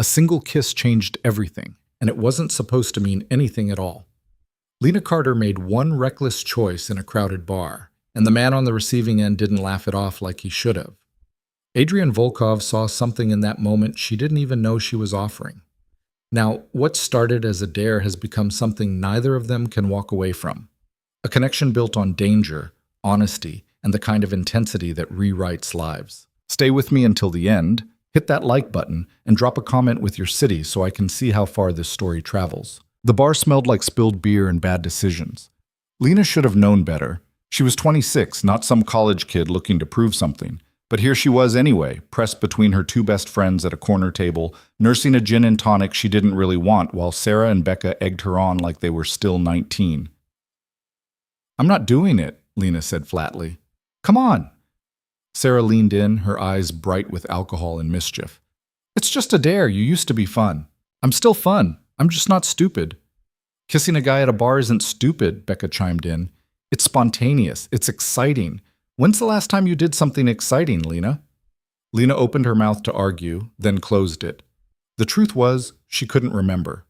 A single kiss changed everything, and it wasn't supposed to mean anything at all. Lena Carter made one reckless choice in a crowded bar, and the man on the receiving end didn't laugh it off like he should have. Adrian Volkov saw something in that moment she didn't even know she was offering. Now, what started as a dare has become something neither of them can walk away from. A connection built on danger, honesty, and the kind of intensity that rewrites lives. Stay with me until the end, hit that like button, and drop a comment with your city so I can see how far this story travels. The bar smelled like spilled beer and bad decisions. Lena should have known better. She was 26, not some college kid looking to prove something. But here she was anyway, pressed between her two best friends at a corner table, nursing a gin and tonic she didn't really want while Sarah and Becca egged her on like they were still 19. "I'm not doing it," Lena said flatly. "Come on." Sarah leaned in, her eyes bright with alcohol and mischief. "It's just a dare. You used to be fun." "I'm still fun. I'm just not stupid." "Kissing a guy at a bar isn't stupid," Becca chimed in. "It's spontaneous. It's exciting. When's the last time you did something exciting, Lena?" Lena opened her mouth to argue, then closed it. The truth was, she couldn't remember.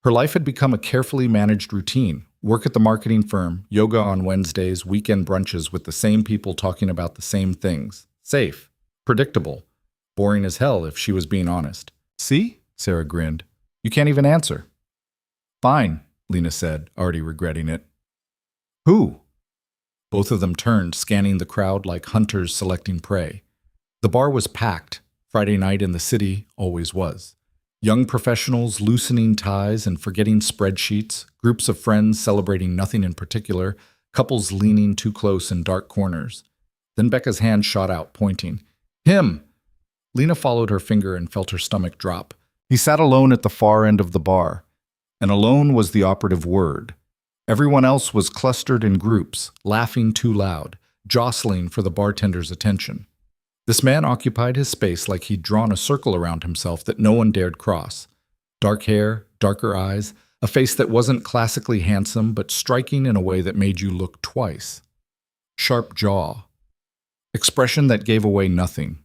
Her life had become a carefully managed routine. Work at the marketing firm, yoga on Wednesdays, weekend brunches with the same people talking about the same things. Safe. Predictable. Boring as hell if she was being honest. "See?" Sarah grinned. "You can't even answer." "Fine," Lena said, already regretting it. "Who?" Both of them turned, scanning the crowd like hunters selecting prey. The bar was packed. Friday night in the city always was. Young professionals loosening ties and forgetting spreadsheets, groups of friends celebrating nothing in particular, couples leaning too close in dark corners. Then Becca's hand shot out, pointing. "Him!" Lena followed her finger and felt her stomach drop. He sat alone at the far end of the bar. And alone was the operative word. Everyone else was clustered in groups, laughing too loud, jostling for the bartender's attention. This man occupied his space like he'd drawn a circle around himself that no one dared cross. Dark hair, darker eyes, a face that wasn't classically handsome but striking in a way that made you look twice. Sharp jaw. Expression that gave away nothing.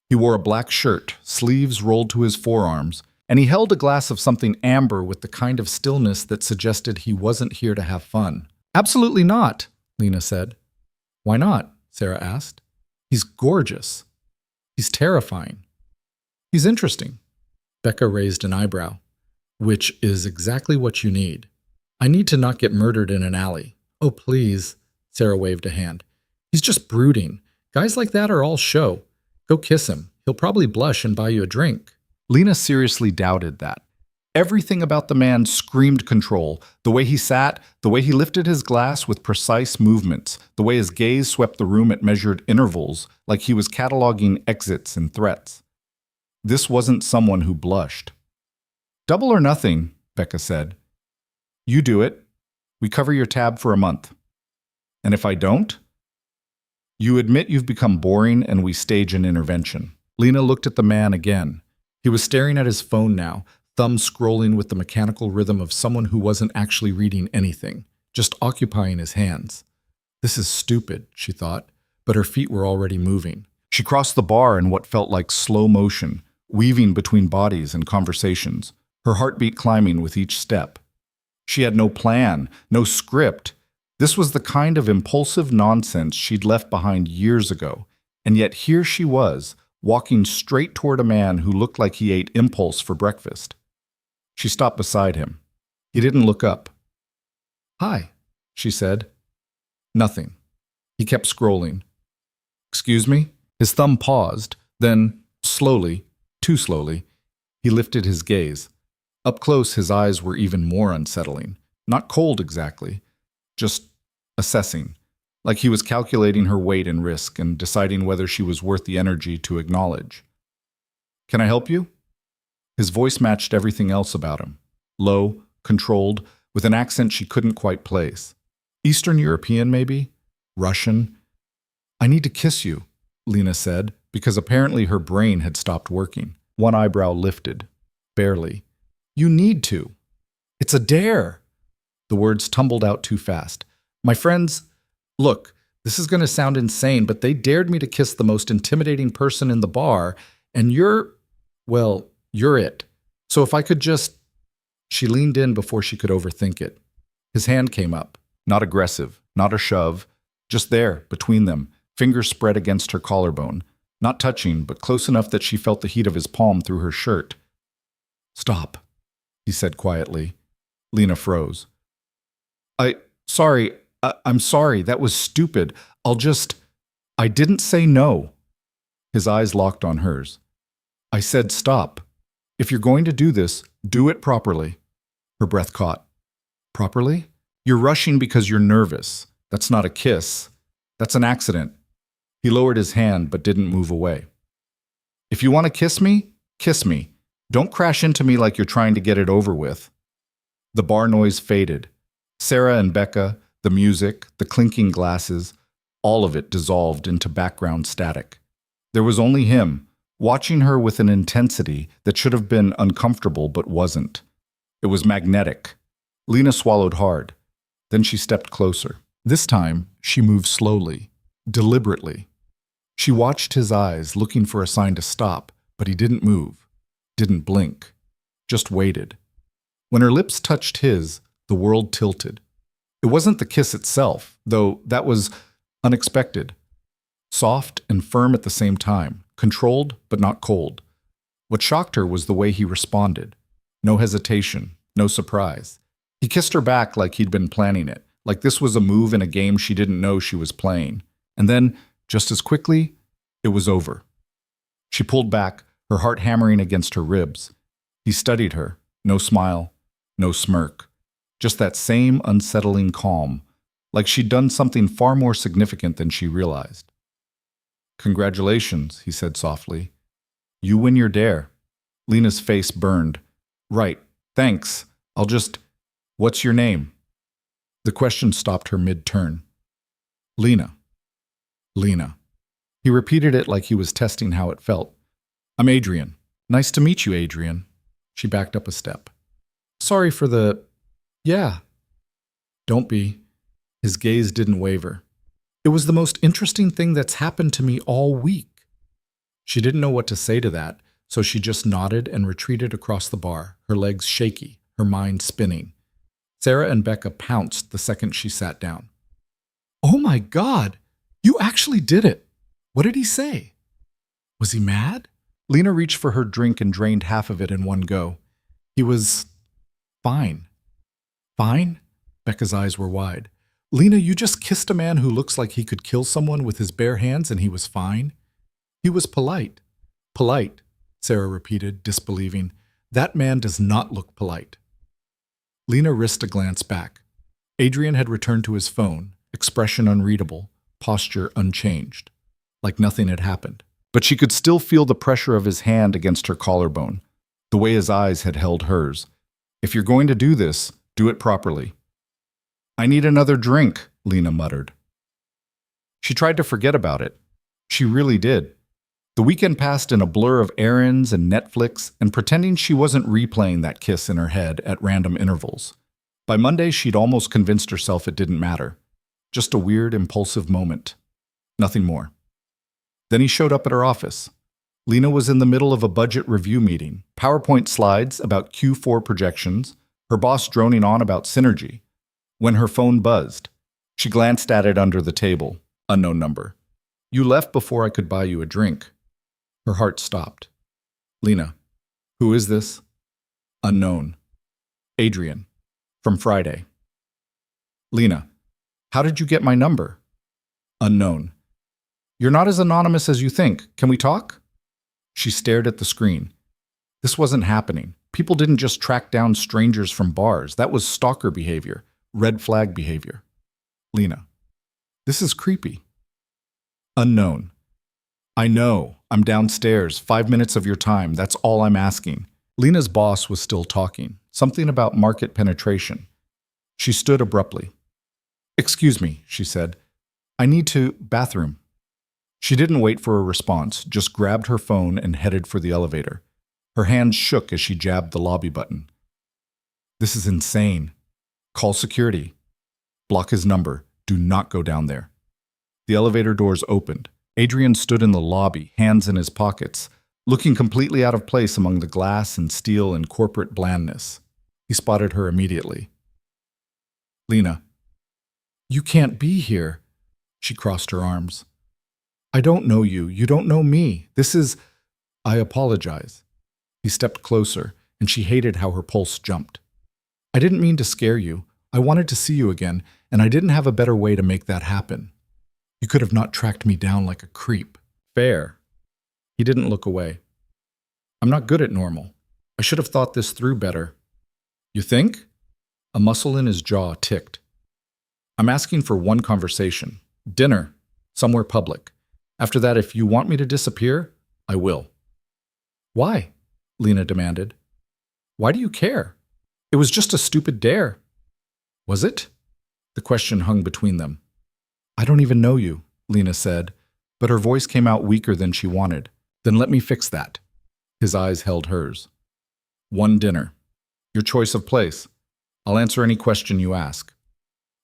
He wore a black shirt, sleeves rolled to his forearms, and he held a glass of something amber with the kind of stillness that suggested he wasn't here to have fun. "Absolutely not," Lena said. "Why not?" Sarah asked. "He's gorgeous. He's terrifying. He's interesting." Becca raised an eyebrow. "Which is exactly what you need. I need to not get murdered in an alley." "Oh, please," Sarah waved a hand. "He's just brooding. Guys like that are all show. Go kiss him. He'll probably blush and buy you a drink." Lena seriously doubted that. Everything about the man screamed control. The way he sat, the way he lifted his glass with precise movements, the way his gaze swept the room at measured intervals, like he was cataloging exits and threats. This wasn't someone who blushed. "Double or nothing," Becca said. "You do it. We cover your tab for a month. And if I don't?" "You admit you've become boring and we stage an intervention." Lena looked at the man again. He was staring at his phone now, thumb scrolling with the mechanical rhythm of someone who wasn't actually reading anything, just occupying his hands. This is stupid, she thought, but her feet were already moving. She crossed the bar in what felt like slow motion, weaving between bodies and conversations, her heartbeat climbing with each step. She had no plan, no script. This was the kind of impulsive nonsense she'd left behind years ago, and yet here she was, walking straight toward a man who looked like he ate impulse for breakfast. She stopped beside him. He didn't look up. "Hi," she said. Nothing. He kept scrolling. "Excuse me?" His thumb paused, then, slowly, too slowly, he lifted his gaze. Up close, his eyes were even more unsettling. Not cold exactly, just assessing. Like he was calculating her weight and risk and deciding whether she was worth the energy to acknowledge. "Can I help you?" His voice matched everything else about him. Low, controlled, with an accent she couldn't quite place. Eastern European, maybe? Russian? "I need to kiss you," Lena said, because apparently her brain had stopped working. One eyebrow lifted. Barely. "You need to. It's a dare." The words tumbled out too fast. "My friends... Look, this is going to sound insane, but they dared me to kiss the most intimidating person in the bar, and you're, well, You're it. So if I could just... She leaned in before she could overthink it. His hand came up. Not aggressive, not a shove. Just there, between them, fingers spread against her collarbone. Not touching, but close enough that she felt the heat of his palm through her shirt. Stop, he said quietly. Lena froze. I'm sorry, that was stupid. I didn't say no. His eyes locked on hers. I said stop. If you're going to do this, do it properly. Her breath caught. Properly? You're rushing because you're nervous. That's not a kiss. That's an accident. He lowered his hand but didn't move away. If you want to kiss me, kiss me. Don't crash into me like you're trying to get it over with. The bar noise faded. Sarah and Becca, the music, the clinking glasses, all of it dissolved into background static. There was only him, watching her with an intensity that should have been uncomfortable but wasn't. It was magnetic. Lena swallowed hard. Then she stepped closer. This time, she moved slowly, deliberately. She watched his eyes, looking for a sign to stop, but he didn't move, didn't blink, just waited. When her lips touched his, the world tilted. It wasn't the kiss itself, though that was unexpected. Soft and firm at the same time, controlled but not cold. What shocked her was the way he responded. No hesitation, no surprise. He kissed her back like he'd been planning it, like this was a move in a game she didn't know she was playing. And then, just as quickly, it was over. She pulled back, her heart hammering against her ribs. He studied her, no smile, no smirk. Just that same unsettling calm, like she'd done something far more significant than she realized. Congratulations, he said softly. You win your dare. Lena's face burned. Right, thanks. What's your name? The question stopped her mid-turn. Lena. Lena. He repeated it like he was testing how it felt. I'm Adrian. Nice to meet you, Adrian. She backed up a step. Sorry for the... Yeah. Don't be. His gaze didn't waver. It was the most interesting thing that's happened to me all week. She didn't know what to say to that, so she just nodded and retreated across the bar, her legs shaky, her mind spinning. Sarah and Becca pounced the second she sat down. Oh my God! You actually did it! What did he say? Was he mad? Lena reached for her drink and drained half of it in one go. He was... fine. Fine? Becca's eyes were wide. Lena, you just kissed a man who looks like he could kill someone with his bare hands and he was fine? He was polite. Polite, Sarah repeated, disbelieving. That man does not look polite. Lena risked a glance back. Adrian had returned to his phone, expression unreadable, posture unchanged, like nothing had happened. But she could still feel the pressure of his hand against her collarbone, the way his eyes had held hers. If you're going to do this, do it properly. I need another drink, Lena muttered. She tried to forget about it. She really did. The weekend passed in a blur of errands and Netflix and pretending she wasn't replaying that kiss in her head at random intervals. By Monday, she'd almost convinced herself it didn't matter. Just a weird, impulsive moment. Nothing more. Then he showed up at her office. Lena was in the middle of a budget review meeting, PowerPoint slides about Q4 projections, her boss droning on about synergy, when her phone buzzed. She glanced at it under the table. Unknown number. You left before I could buy you a drink. Her heart stopped. Lena. Who is this? Unknown. Adrian. From Friday. Lena. How did you get my number? Unknown. You're not as anonymous as you think. Can we talk? She stared at the screen. This wasn't happening. People didn't just track down strangers from bars. That was stalker behavior. Red flag behavior. Lena. This is creepy. Unknown. I know. I'm downstairs. 5 minutes of your time. That's all I'm asking. Lena's boss was still talking. Something about market penetration. She stood abruptly. Excuse me, she said. I need to bathroom. She didn't wait for a response, just grabbed her phone and headed for the elevator. Her hands shook as she jabbed the lobby button. This is insane. Call security. Block his number. Do not go down there. The elevator doors opened. Adrian stood in the lobby, hands in his pockets, looking completely out of place among the glass and steel and corporate blandness. He spotted her immediately. Lena, you can't be here. She crossed her arms. I don't know you. You don't know me. This is... I apologize. He stepped closer, and she hated how her pulse jumped. I didn't mean to scare you. I wanted to see you again, and I didn't have a better way to make that happen. You could have not tracked me down like a creep. Fair. He didn't look away. I'm not good at normal. I should have thought this through better. You think? A muscle in his jaw ticked. I'm asking for one conversation. Dinner. Somewhere public. After that, if you want me to disappear, I will. Why? Lena demanded. Why do you care? It was just a stupid dare. Was it? The question hung between them. I don't even know you, Lena said, but her voice came out weaker than she wanted. Then let me fix that. His eyes held hers. One dinner. Your choice of place. I'll answer any question you ask.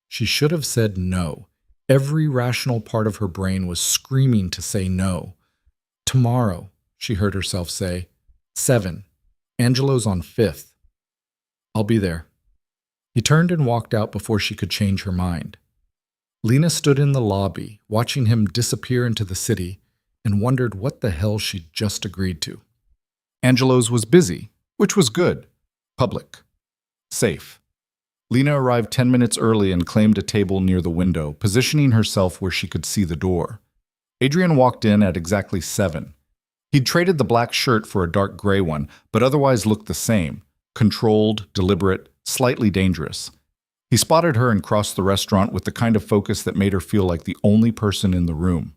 She should have said no. Every rational part of her brain was screaming to say no. Tomorrow, she heard herself say. 7. Angelo's on 5th. I'll be there. He turned and walked out before she could change her mind. Lena stood in the lobby, watching him disappear into the city, and wondered what the hell she'd just agreed to. Angelo's was busy, which was good. Public. Safe. Lena arrived 10 minutes early and claimed a table near the window, positioning herself where she could see the door. Adrian walked in at exactly 7. He'd traded the black shirt for a dark gray one, but otherwise looked the same. Controlled, deliberate, slightly dangerous. He spotted her and crossed the restaurant with the kind of focus that made her feel like the only person in the room.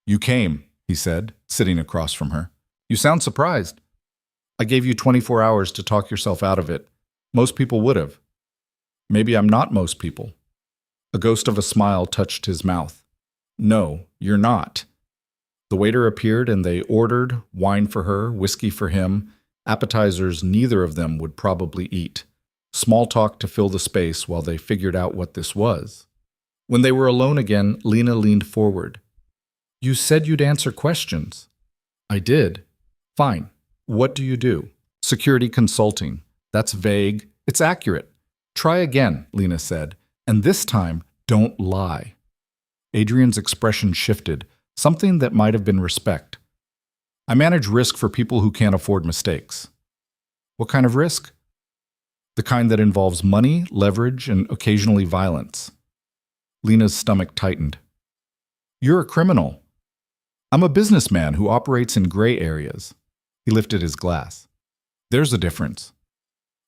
You came, he said, sitting across from her. You sound surprised. I gave you 24 hours to talk yourself out of it. Most people would have. Maybe I'm not most people. A ghost of a smile touched his mouth. No, you're not. The waiter appeared and they ordered wine for her, whiskey for him, appetizers neither of them would probably eat. Small talk to fill the space while they figured out what this was. When they were alone again, Lena leaned forward. You said you'd answer questions. I did. Fine. What do you do? Security consulting. That's vague. It's accurate. Try again, Lena said, and this time, don't lie. Adrian's expression shifted, something that might have been respect. I manage risk for people who can't afford mistakes. What kind of risk? The kind that involves money, leverage, and occasionally violence. Lena's stomach tightened. You're a criminal. I'm a businessman who operates in gray areas. He lifted his glass. There's a difference.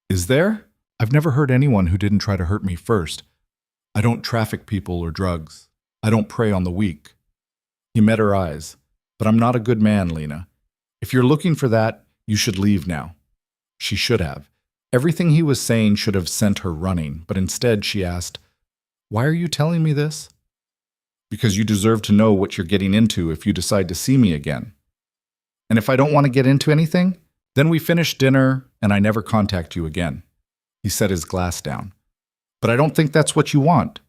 Is there? I've never heard anyone who didn't try to hurt me first. I don't traffic people or drugs. I don't prey on the weak. He met her eyes. But I'm not a good man, Lena. If you're looking for that, you should leave now. She should have. Everything he was saying should have sent her running, but instead she asked, Why are you telling me this? Because you deserve to know what you're getting into if you decide to see me again. And if I don't want to get into anything, then we finish dinner and I never contact you again. He set his glass down. But I don't think that's what you want.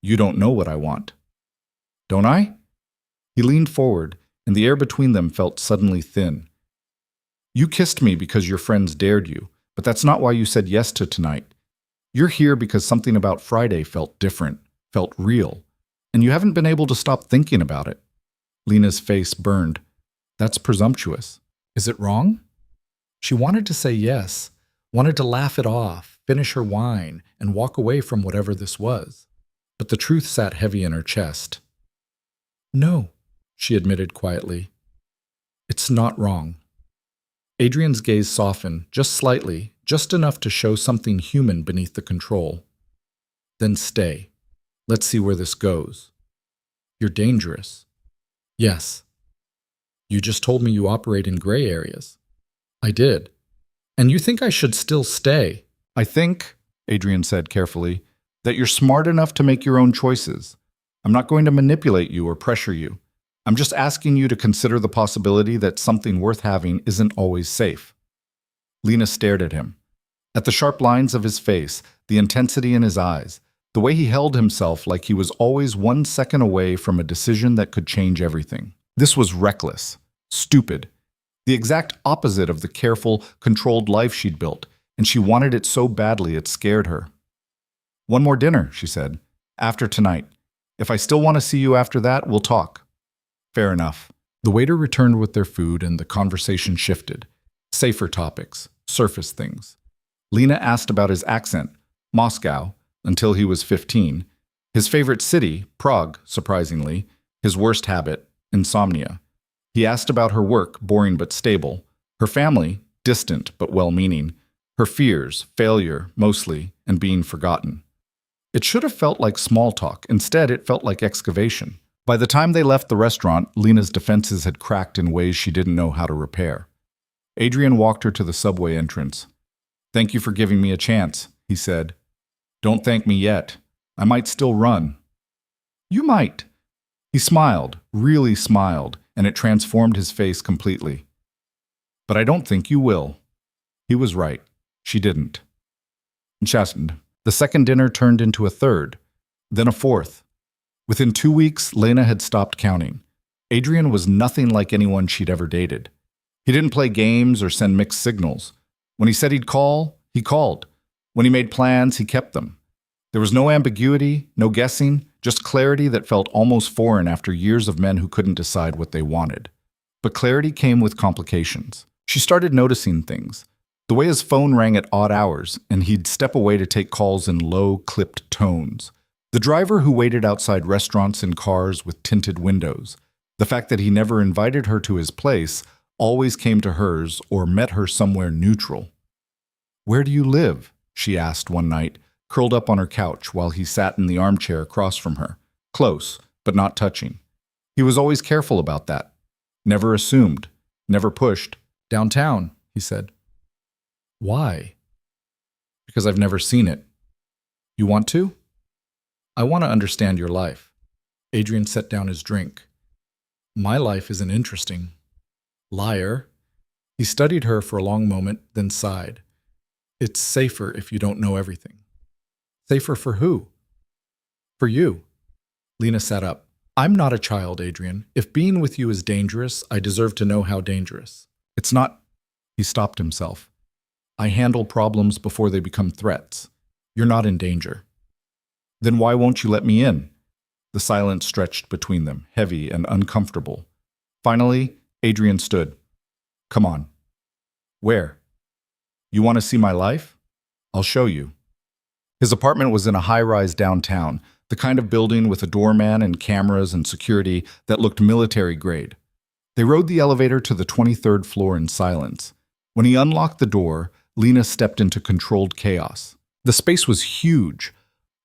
You don't know what I want. Don't I? He leaned forward, and the air between them felt suddenly thin. You kissed me because your friends dared you, but that's not why you said yes to tonight. You're here because something about Friday felt different, felt real, and you haven't been able to stop thinking about it. Lena's face burned. That's presumptuous. Is it wrong? She wanted to say yes, wanted to laugh it off, finish her wine, and walk away from whatever this was. But the truth sat heavy in her chest. No, she admitted quietly. It's not wrong. Adrian's gaze softened, just slightly, just enough to show something human beneath the control. Then stay. Let's see where this goes. You're dangerous. Yes. You just told me you operate in gray areas. I did. And you think I should still stay? I think, Adrian said carefully, that you're smart enough to make your own choices. I'm not going to manipulate you or pressure you. I'm just asking you to consider the possibility that something worth having isn't always safe. Lena stared at him. At the sharp lines of his face, the intensity in his eyes, the way he held himself like he was always 1 second away from a decision that could change everything. This was reckless. Stupid. The exact opposite of the careful, controlled life she'd built, and she wanted it so badly it scared her. "One more dinner," she said. "After tonight. If I still want to see you after that, we'll talk." "Fair enough." The waiter returned with their food and the conversation shifted. Safer topics, surface things. Lena asked about his accent, Moscow, until he was 15. His favorite city, Prague, surprisingly. His worst habit, insomnia. He asked about her work, boring but stable. Her family, distant but well-meaning. Her fears, failure, mostly, and being forgotten. It should have felt like small talk. Instead, it felt like excavation. By the time they left the restaurant, Lena's defenses had cracked in ways she didn't know how to repair. Adrian walked her to the subway entrance. "Thank you for giving me a chance," he said. "Don't thank me yet. I might still run." "You might." He smiled, really smiled, and it transformed his face completely. "But I don't think you will." He was right. She didn't. Chastened. The second dinner turned into a third, then a fourth. Within 2 weeks, Lena had stopped counting. Adrian was nothing like anyone she'd ever dated. He didn't play games or send mixed signals. When he said he'd call, he called. When he made plans, he kept them. There was no ambiguity, no guessing, just clarity that felt almost foreign after years of men who couldn't decide what they wanted. But clarity came with complications. She started noticing things. The way his phone rang at odd hours, and he'd step away to take calls in low, clipped tones. The driver who waited outside restaurants in cars with tinted windows. The fact that he never invited her to his place, always came to hers or met her somewhere neutral. "Where do you live?" she asked one night, curled up on her couch while he sat in the armchair across from her, close, but not touching. He was always careful about that. Never assumed, never pushed. "Downtown," he said. "Why?" "Because I've never seen it." "You want to?" "I want to understand your life." Adrian set down his drink. "My life isn't interesting." "Liar." He studied her for a long moment, then sighed. "It's safer if you don't know everything." "Safer for who?" "For you." Lena sat up. "I'm not a child, Adrian. If being with you is dangerous, I deserve to know how dangerous." "It's not—" He stopped himself. "I handle problems before they become threats. You're not in danger." "Then why won't you let me in?" The silence stretched between them, heavy and uncomfortable. Finally, Adrian stood. "Come on." "Where?" "You want to see my life? I'll show you." His apartment was in a high-rise downtown, the kind of building with a doorman and cameras and security that looked military-grade. They rode the elevator to the 23rd floor in silence. When he unlocked the door, Lena stepped into controlled chaos. The space was huge.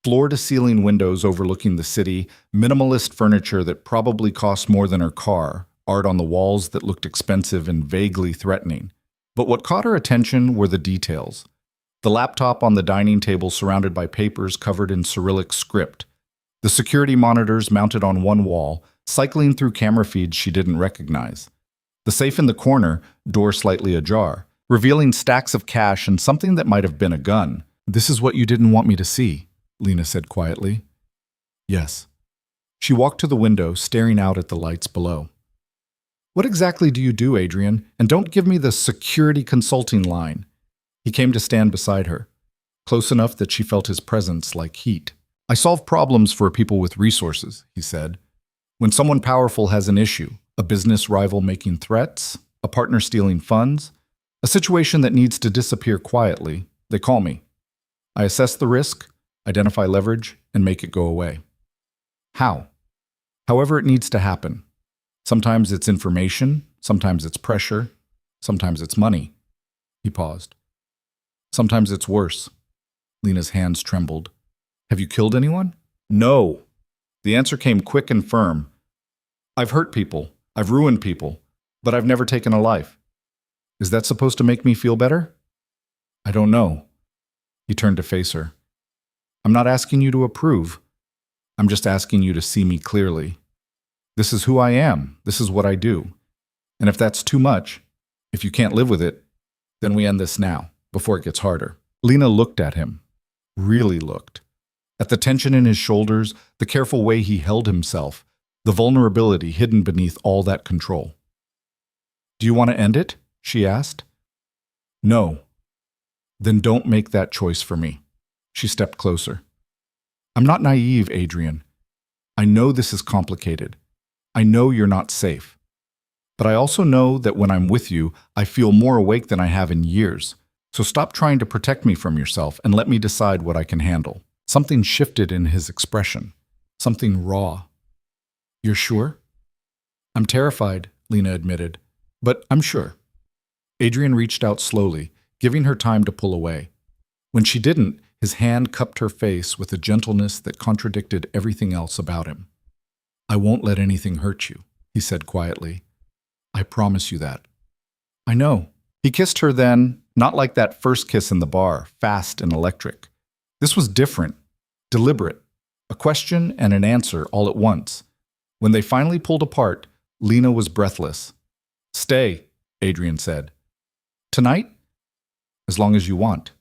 Floor-to-ceiling windows overlooking the city, minimalist furniture that probably cost more than her car, art on the walls that looked expensive and vaguely threatening. But what caught her attention were the details. The laptop on the dining table surrounded by papers covered in Cyrillic script. The security monitors mounted on one wall, cycling through camera feeds she didn't recognize. The safe in the corner, door slightly ajar, revealing stacks of cash and something that might have been a gun. "This is what you didn't want me to see," Lena said quietly. "Yes." She walked to the window, staring out at the lights below. "What exactly do you do, Adrian? And don't give me the security consulting line." He came to stand beside her, close enough that she felt his presence like heat. "I solve problems for people with resources," he said. "When someone powerful has an issue, a business rival making threats, a partner stealing funds, a situation that needs to disappear quietly, they call me. I assess the risk, identify leverage, and make it go away. How? However it needs to happen. Sometimes it's information, sometimes it's pressure, sometimes it's money." He paused. "Sometimes it's worse." Lena's hands trembled. "Have you killed anyone?" "No." The answer came quick and firm. "I've hurt people, I've ruined people, but I've never taken a life." "Is that supposed to make me feel better?" "I don't know." He turned to face her. "I'm not asking you to approve. I'm just asking you to see me clearly. This is who I am. This is what I do. And if that's too much, if you can't live with it, then we end this now, before it gets harder." Lena looked at him. Really looked. At the tension in his shoulders, the careful way he held himself, the vulnerability hidden beneath all that control. Do you want to end it? She asked. No. Then don't make that choice for me. She stepped closer. I'm not naive, Adrian. I know this is complicated. I know you're not safe. But I also know that when I'm with you, I feel more awake than I have in years. So stop trying to protect me from yourself and let me decide what I can handle. Something shifted in his expression. Something raw. You're sure? I'm terrified, Lena admitted. But I'm sure. Adrian reached out slowly, giving her time to pull away. When she didn't, his hand cupped her face with a gentleness that contradicted everything else about him. I won't let anything hurt you, he said quietly. I promise you that. I know. He kissed her then, not like that first kiss in the bar, fast and electric. This was different, deliberate, a question and an answer all at once. When they finally pulled apart, Lena was breathless. Stay, Adrian said. Tonight? As long as you want.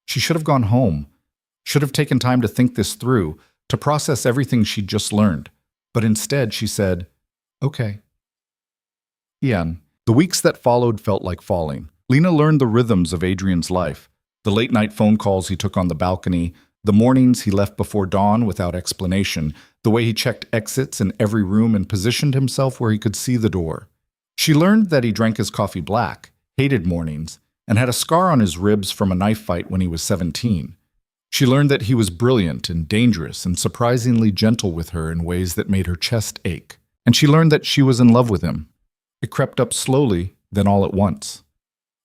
She should have gone home, should have taken time to think this through, to process everything she'd just learned. But instead she said, okay. Ian, the weeks that followed felt like falling. Lena learned the rhythms of Adrian's life, the late-night phone calls he took on the balcony, the mornings he left before dawn without explanation, the way he checked exits in every room and positioned himself where he could see the door. She learned that he drank his coffee black, hated mornings, and had a scar on his ribs from a knife fight when he was 17. She learned that he was brilliant and dangerous and surprisingly gentle with her in ways that made her chest ache. And she learned that she was in love with him. It crept up slowly, then all at once.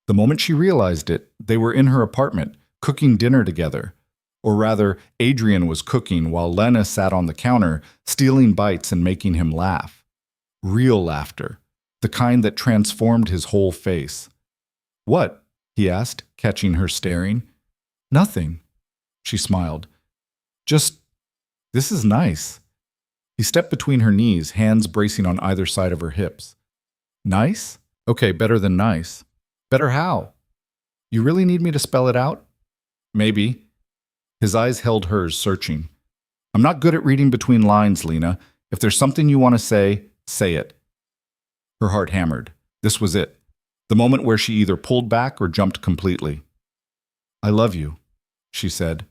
The moment she realized it, they were in her apartment, cooking dinner together. Or rather, Adrian was cooking while Lena sat on the counter, stealing bites and making him laugh. Real laughter, the kind that transformed his whole face. What? He asked, catching her staring. Nothing. She smiled. Just, this is nice. He stepped between her knees, hands bracing on either side of her hips. Nice? Okay, better than nice. Better how? You really need me to spell it out? Maybe. His eyes held hers, searching. I'm not good at reading between lines, Lena. If there's something you want to say it. Her heart hammered. This was it. The moment where she either pulled back or jumped completely. I love you, she said.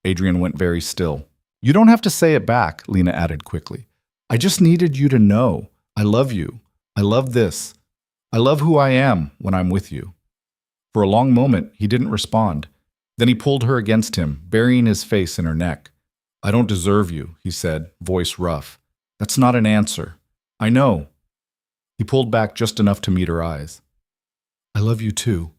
Adrian went very still. You don't have to say it back, Lena added quickly. I just needed you to know. I love you. I love this. I love who I am when I'm with you. For a long moment, he didn't respond. Then he pulled her against him, burying his face in her neck. I don't deserve you, he said, voice rough. That's not an answer. I know. He pulled back just enough to meet her eyes. I love you too.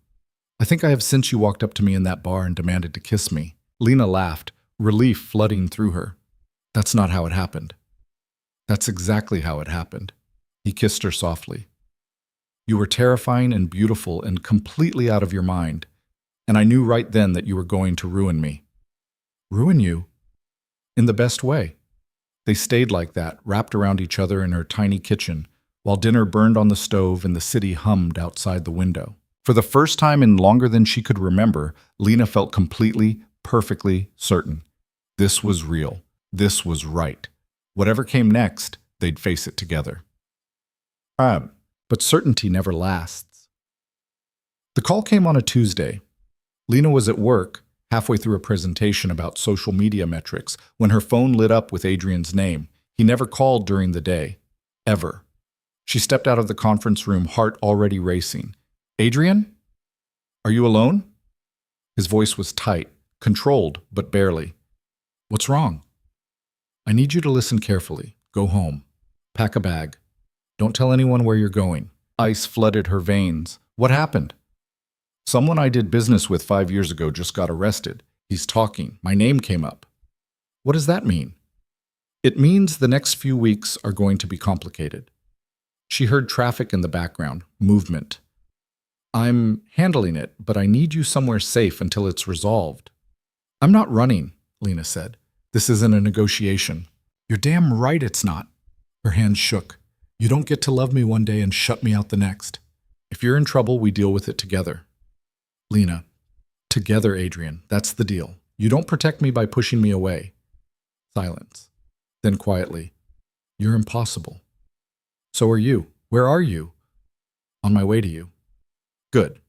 I think I have since you walked up to me in that bar and demanded to kiss me. Lena laughed, relief flooding through her. That's not how it happened. That's exactly how it happened. He kissed her softly. You were terrifying and beautiful and completely out of your mind, and I knew right then that you were going to ruin me. Ruin you? In the best way. They stayed like that, wrapped around each other in her tiny kitchen, while dinner burned on the stove and the city hummed outside the window. For the first time in longer than she could remember, Lena felt completely, perfectly certain. This was real. This was right. Whatever came next, they'd face it together. But certainty never lasts. The call came on a Tuesday. Lena was at work, halfway through a presentation about social media metrics, when her phone lit up with Adrian's name. He never called during the day. Ever. She stepped out of the conference room, heart already racing. Adrian? Are you alone? His voice was tight, controlled, but barely. What's wrong? I need you to listen carefully. Go home. Pack a bag. Don't tell anyone where you're going. Ice flooded her veins. What happened? Someone I did business with 5 years ago just got arrested. He's talking. My name came up. What does that mean? It means the next few weeks are going to be complicated. She heard traffic in the background, movement. I'm handling it, but I need you somewhere safe until it's resolved. I'm not running, Lena said. This isn't a negotiation. You're damn right it's not. Her hands shook. You don't get to love me one day and shut me out the next. If you're in trouble, we deal with it together. Lena. Together, Adrian. That's the deal. You don't protect me by pushing me away. Silence. Then quietly. You're impossible. So are you. Where are you? On my way to you. Good.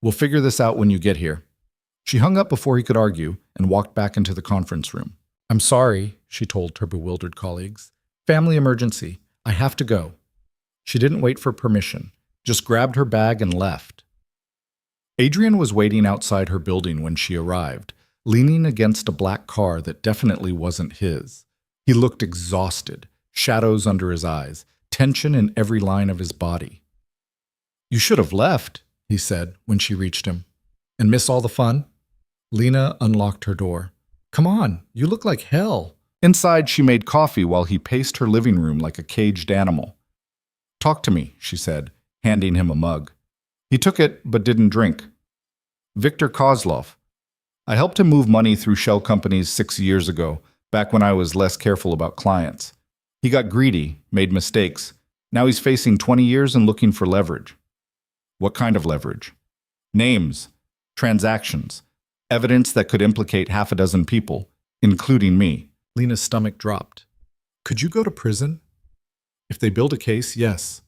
We'll figure this out when you get here. She hung up before he could argue and walked back into the conference room. I'm sorry, she told her bewildered colleagues. Family emergency. I have to go. She didn't wait for permission, just grabbed her bag and left. Adrian was waiting outside her building when she arrived, leaning against a black car that definitely wasn't his. He looked exhausted, shadows under his eyes, tension in every line of his body. You should have left, he said when she reached him. And miss all the fun? Lena unlocked her door. Come on, you look like hell. Inside, she made coffee while he paced her living room like a caged animal. Talk to me, she said, handing him a mug. He took it, but didn't drink. Viktor Kozlov. I helped him move money through shell companies 6 years ago, back when I was less careful about clients. He got greedy, made mistakes. Now he's facing 20 years and looking for leverage. What kind of leverage? Names, transactions, evidence that could implicate half a dozen people, including me. Lena's stomach dropped. Could you go to prison? If they build a case, yes.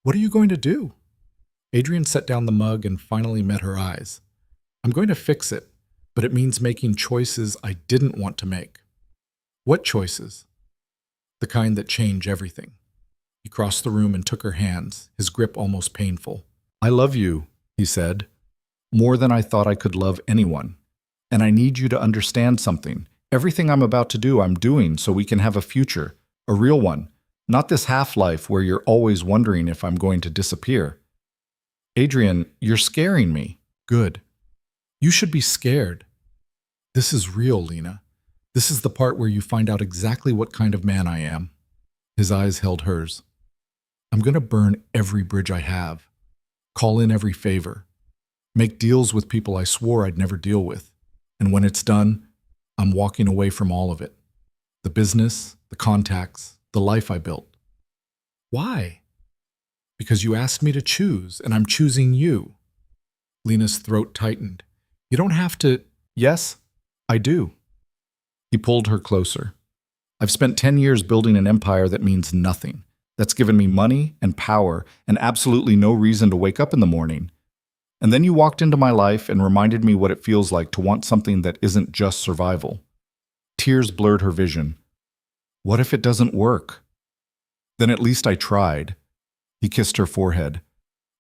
What are you going to do? Adrian set down the mug and finally met her eyes. I'm going to fix it, but it means making choices I didn't want to make. What choices? The kind that change everything. He crossed the room and took her hands, his grip almost painful. I love you, he said, more than I thought I could love anyone. And I need you to understand something. Everything I'm about to do, I'm doing so we can have a future, a real one, not this half-life where you're always wondering if I'm going to disappear. Adrian, you're scaring me. Good. You should be scared. This is real, Lena. This is the part where you find out exactly what kind of man I am. His eyes held hers. I'm going to burn every bridge I have. Call in every favor. Make deals with people I swore I'd never deal with. And when it's done, I'm walking away from all of it. The business, the contacts, the life I built. Why? Because you asked me to choose, and I'm choosing you. Lena's throat tightened. You don't have to. Yes, I do. He pulled her closer. I've spent 10 years building an empire that means nothing. That's given me money and power and absolutely no reason to wake up in the morning. And then you walked into my life and reminded me what it feels like to want something that isn't just survival. Tears blurred her vision. What if it doesn't work? Then at least I tried. He kissed her forehead.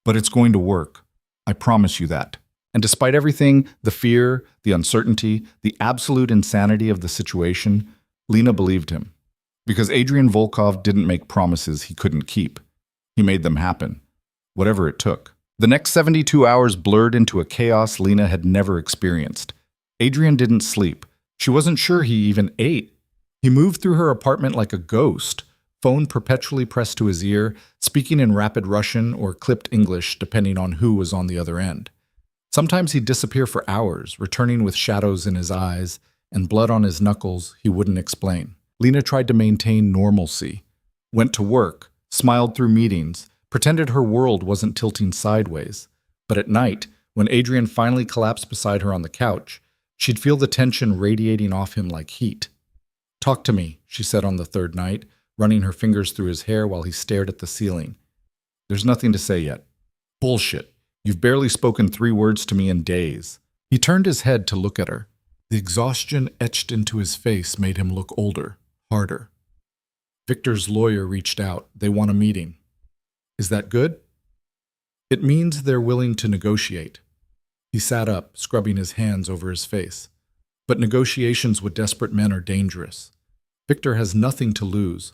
But it's going to work. I promise you that. And despite everything, the fear, the uncertainty, the absolute insanity of the situation, Lena believed him. Because Adrian Volkov didn't make promises he couldn't keep. He made them happen, whatever it took. The next 72 hours blurred into a chaos Lena had never experienced. Adrian didn't sleep. She wasn't sure he even ate. He moved through her apartment like a ghost, phone perpetually pressed to his ear, speaking in rapid Russian or clipped English depending on who was on the other end. Sometimes he'd disappear for hours, returning with shadows in his eyes and blood on his knuckles he wouldn't explain. Lena tried to maintain normalcy, went to work, smiled through meetings, pretended her world wasn't tilting sideways. But at night, when Adrian finally collapsed beside her on the couch, she'd feel the tension radiating off him like heat. Talk to me, she said on the third night, running her fingers through his hair while he stared at the ceiling. There's nothing to say yet. Bullshit. You've barely spoken 3 words to me in days. He turned his head to look at her. The exhaustion etched into his face made him look older, harder. Victor's lawyer reached out. They want a meeting. Is that good? It means they're willing to negotiate. He sat up, scrubbing his hands over his face. But negotiations with desperate men are dangerous. Victor has nothing to lose.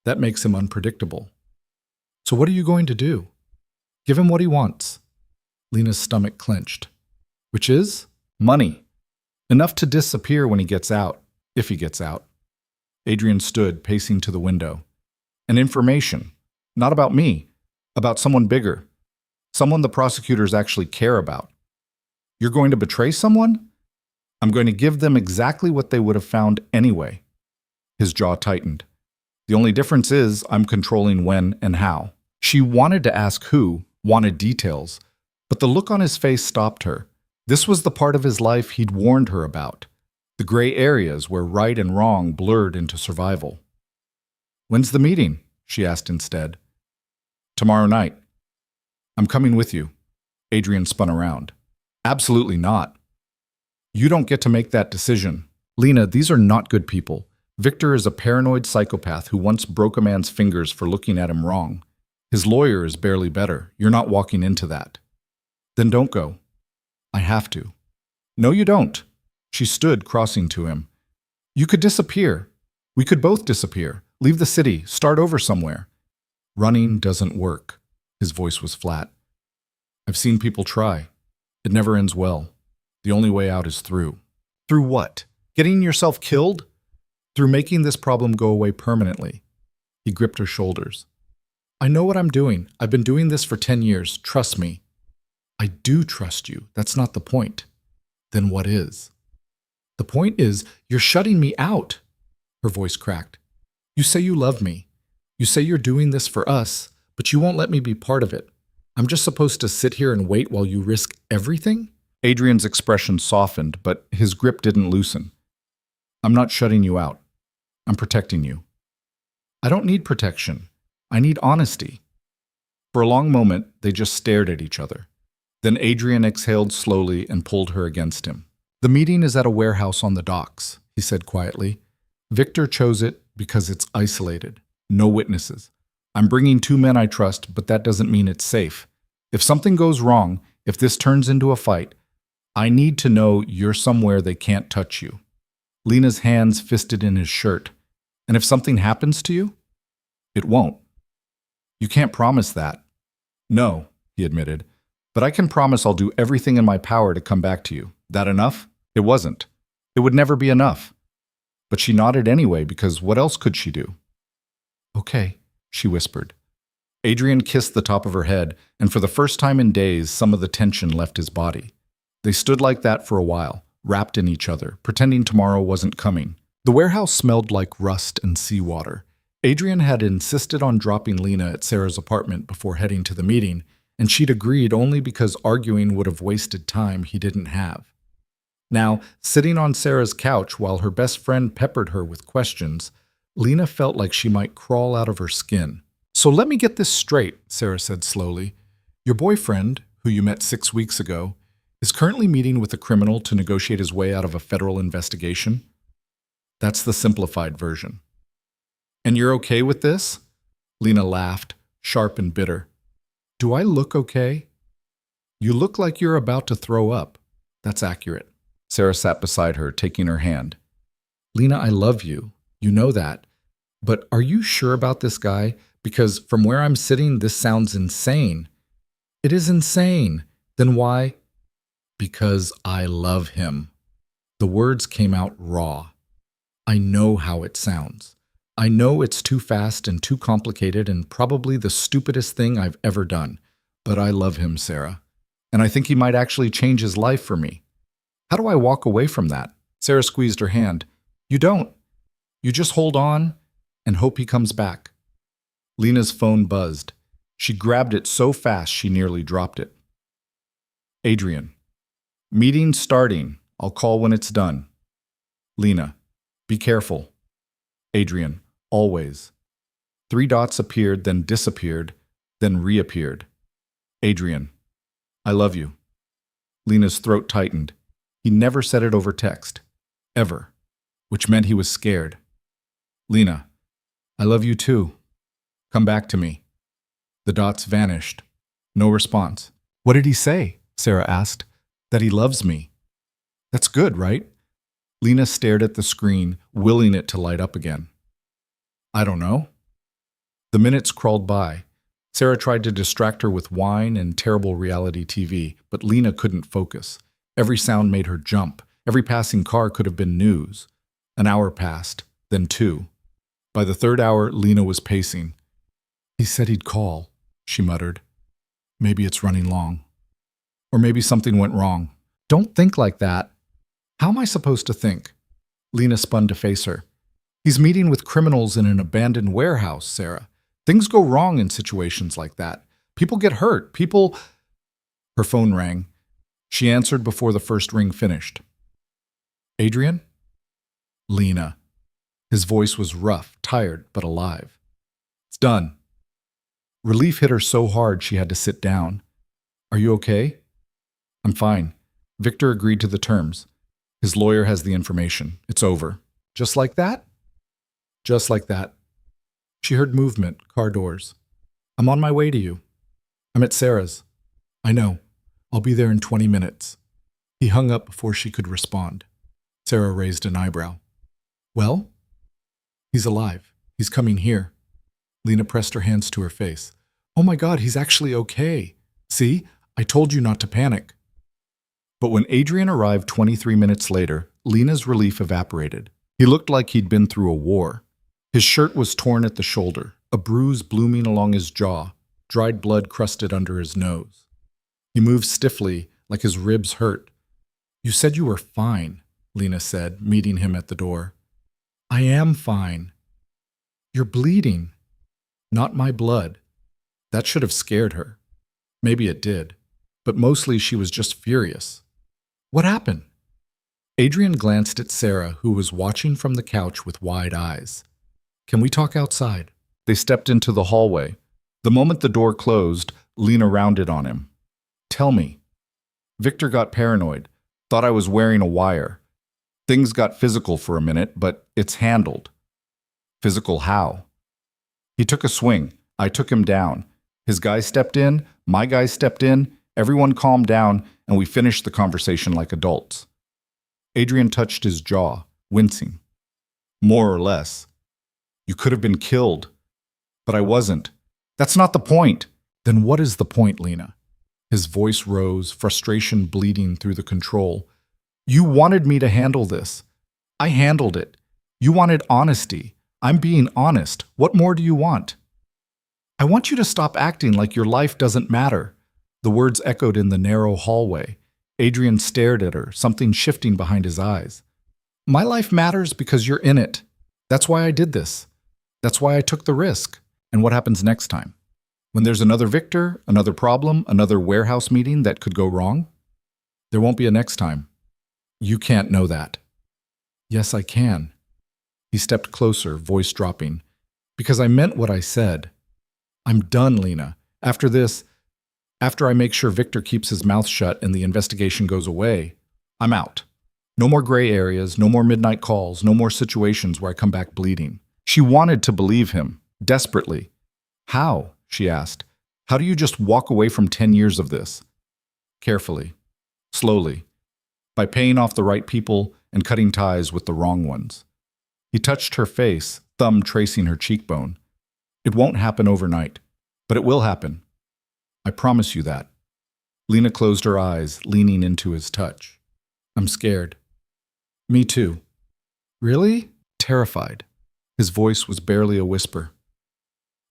That makes him unpredictable. So what are you going to do? Give him what he wants. Lena's stomach clenched. Which is? Money. Enough to disappear when he gets out, if he gets out. Adrian stood, pacing to the window. And information. Not about me. About someone bigger. Someone the prosecutors actually care about. You're going to betray someone? I'm going to give them exactly what they would have found anyway. His jaw tightened. The only difference is I'm controlling when and how. She wanted to ask who, wanted details, but the look on his face stopped her. This was the part of his life he'd warned her about. The gray areas where right and wrong blurred into survival. When's the meeting? She asked instead. Tomorrow night. I'm coming with you. Adrian spun around. Absolutely not. You don't get to make that decision. Lena, these are not good people. Victor is a paranoid psychopath who once broke a man's fingers for looking at him wrong. His lawyer is barely better. You're not walking into that. Then don't go. I have to. No, you don't. She stood, crossing to him. You could disappear. We could both disappear. Leave the city. Start over somewhere. Running doesn't work. His voice was flat. I've seen people try. It never ends well. The only way out is through. Through what? Getting yourself killed? Through making this problem go away permanently. He gripped her shoulders. I know what I'm doing. I've been doing this for 10 years. Trust me. I do trust you. That's not the point. Then what is? The point is, you're shutting me out. Her voice cracked. You say you love me. You say you're doing this for us, but you won't let me be part of it. I'm just supposed to sit here and wait while you risk everything? Adrian's expression softened, but his grip didn't loosen. I'm not shutting you out. I'm protecting you. I don't need protection. I need honesty. For a long moment, they just stared at each other. Then Adrian exhaled slowly and pulled her against him. The meeting is at a warehouse on the docks, he said quietly. Victor chose it because it's isolated. No witnesses. I'm bringing 2 men I trust, but that doesn't mean it's safe. If something goes wrong, if this turns into a fight, I need to know you're somewhere they can't touch you. Lena's hands fisted in his shirt. And if something happens to you? It won't. You can't promise that. No, he admitted. But I can promise I'll do everything in my power to come back to you. That enough? It wasn't. It would never be enough. But she nodded anyway, because what else could she do? Okay, she whispered. Adrian kissed the top of her head, and for the first time in days, some of the tension left his body. They stood like that for a while, wrapped in each other, pretending tomorrow wasn't coming. The warehouse smelled like rust and seawater. Adrian had insisted on dropping Lena at Sarah's apartment before heading to the meeting, and she'd agreed only because arguing would have wasted time he didn't have. Now, sitting on Sarah's couch while her best friend peppered her with questions, Lena felt like she might crawl out of her skin. So let me get this straight, Sarah said slowly. Your boyfriend, who you met 6 weeks ago, is currently meeting with a criminal to negotiate his way out of a federal investigation? That's the simplified version. And you're okay with this? Lena laughed, sharp and bitter. Do I look okay? You look like you're about to throw up. That's accurate. Sarah sat beside her, taking her hand. Lena, I love you. You know that. But are you sure about this guy? Because from where I'm sitting, this sounds insane. It is insane. Then why? Because I love him. The words came out raw. I know how it sounds. I know it's too fast and too complicated and probably the stupidest thing I've ever done. But I love him, Sarah. And I think he might actually change his life for me. How do I walk away from that? Sarah squeezed her hand. You don't. You just hold on and hope he comes back. Lena's phone buzzed. She grabbed it so fast she nearly dropped it. Adrian. Meeting starting. I'll call when it's done. Lena. Be careful. Adrian. Always. 3 dots appeared, then disappeared, then reappeared. Adrian. I love you. Lena's throat tightened. He never said it over text. Ever. Which meant he was scared. Lena. I love you too. Come back to me. The dots vanished. No response. What did he say? Sarah asked. That he loves me. That's good, right? Lena stared at the screen, willing it to light up again. I don't know. The minutes crawled by. Sarah tried to distract her with wine and terrible reality TV, but Lena couldn't focus. Every sound made her jump. Every passing car could have been news. An hour passed, then 2. By the 3rd hour, Lena was pacing. He said he'd call, she muttered. Maybe it's running long. Or maybe something went wrong. Don't think like that. How am I supposed to think? Lena spun to face her. He's meeting with criminals in an abandoned warehouse, Sarah. Things go wrong in situations like that. People get hurt. Her phone rang. She answered before the first ring finished. Adrian? Lena. His voice was rough, tired, but alive. It's done. Relief hit her so hard she had to sit down. Are you okay? I'm fine. Victor agreed to the terms. His lawyer has the information. It's over. Just like that? Just like that. She heard movement, car doors. I'm on my way to you. I'm at Sarah's. I know. I'll be there in 20 minutes. He hung up before she could respond. Sarah raised an eyebrow. Well? He's alive. He's coming here. Lena pressed her hands to her face. Oh my God, he's actually okay. See? I told you not to panic. But when Adrian arrived 23 minutes later, Lena's relief evaporated. He looked like he'd been through a war. His shirt was torn at the shoulder, a bruise blooming along his jaw, dried blood crusted under his nose. He moved stiffly, like his ribs hurt. You said you were fine, Lena said, meeting him at the door. I am fine. You're bleeding. Not my blood. That should have scared her. Maybe it did, but mostly she was just furious. What happened? Adrian glanced at Sarah, who was watching from the couch with wide eyes. Can we talk outside? They stepped into the hallway. The moment the door closed, Lena rounded on him. Tell me. Victor got paranoid, thought I was wearing a wire. Things got physical for a minute, but it's handled. Physical how? He took a swing. I took him down. His guy stepped in, my guy stepped in, everyone calmed down, and we finished the conversation like adults. Adrian touched his jaw, wincing. More or less. You could have been killed. But I wasn't. That's not the point. Then what is the point, Lena? His voice rose, frustration bleeding through the control. You wanted me to handle this. I handled it. You wanted honesty. I'm being honest. What more do you want? I want you to stop acting like your life doesn't matter. The words echoed in the narrow hallway. Adrian stared at her, something shifting behind his eyes. My life matters because you're in it. That's why I did this. That's why I took the risk. And what happens next time? When there's another Victor, another problem, another warehouse meeting that could go wrong? There won't be a next time. You can't know that. Yes, I can. He stepped closer, voice dropping. Because I meant what I said. I'm done, Lena. After this, after I make sure Victor keeps his mouth shut and the investigation goes away, I'm out. No more gray areas, no more midnight calls, no more situations where I come back bleeding. She wanted to believe him, desperately. How? She asked. How do you just walk away from 10 years of this? Carefully, slowly, by paying off the right people and cutting ties with the wrong ones. He touched her face, thumb tracing her cheekbone. It won't happen overnight, but it will happen. I promise you that. Lena closed her eyes, leaning into his touch. I'm scared. Me too. Really? Terrified. His voice was barely a whisper.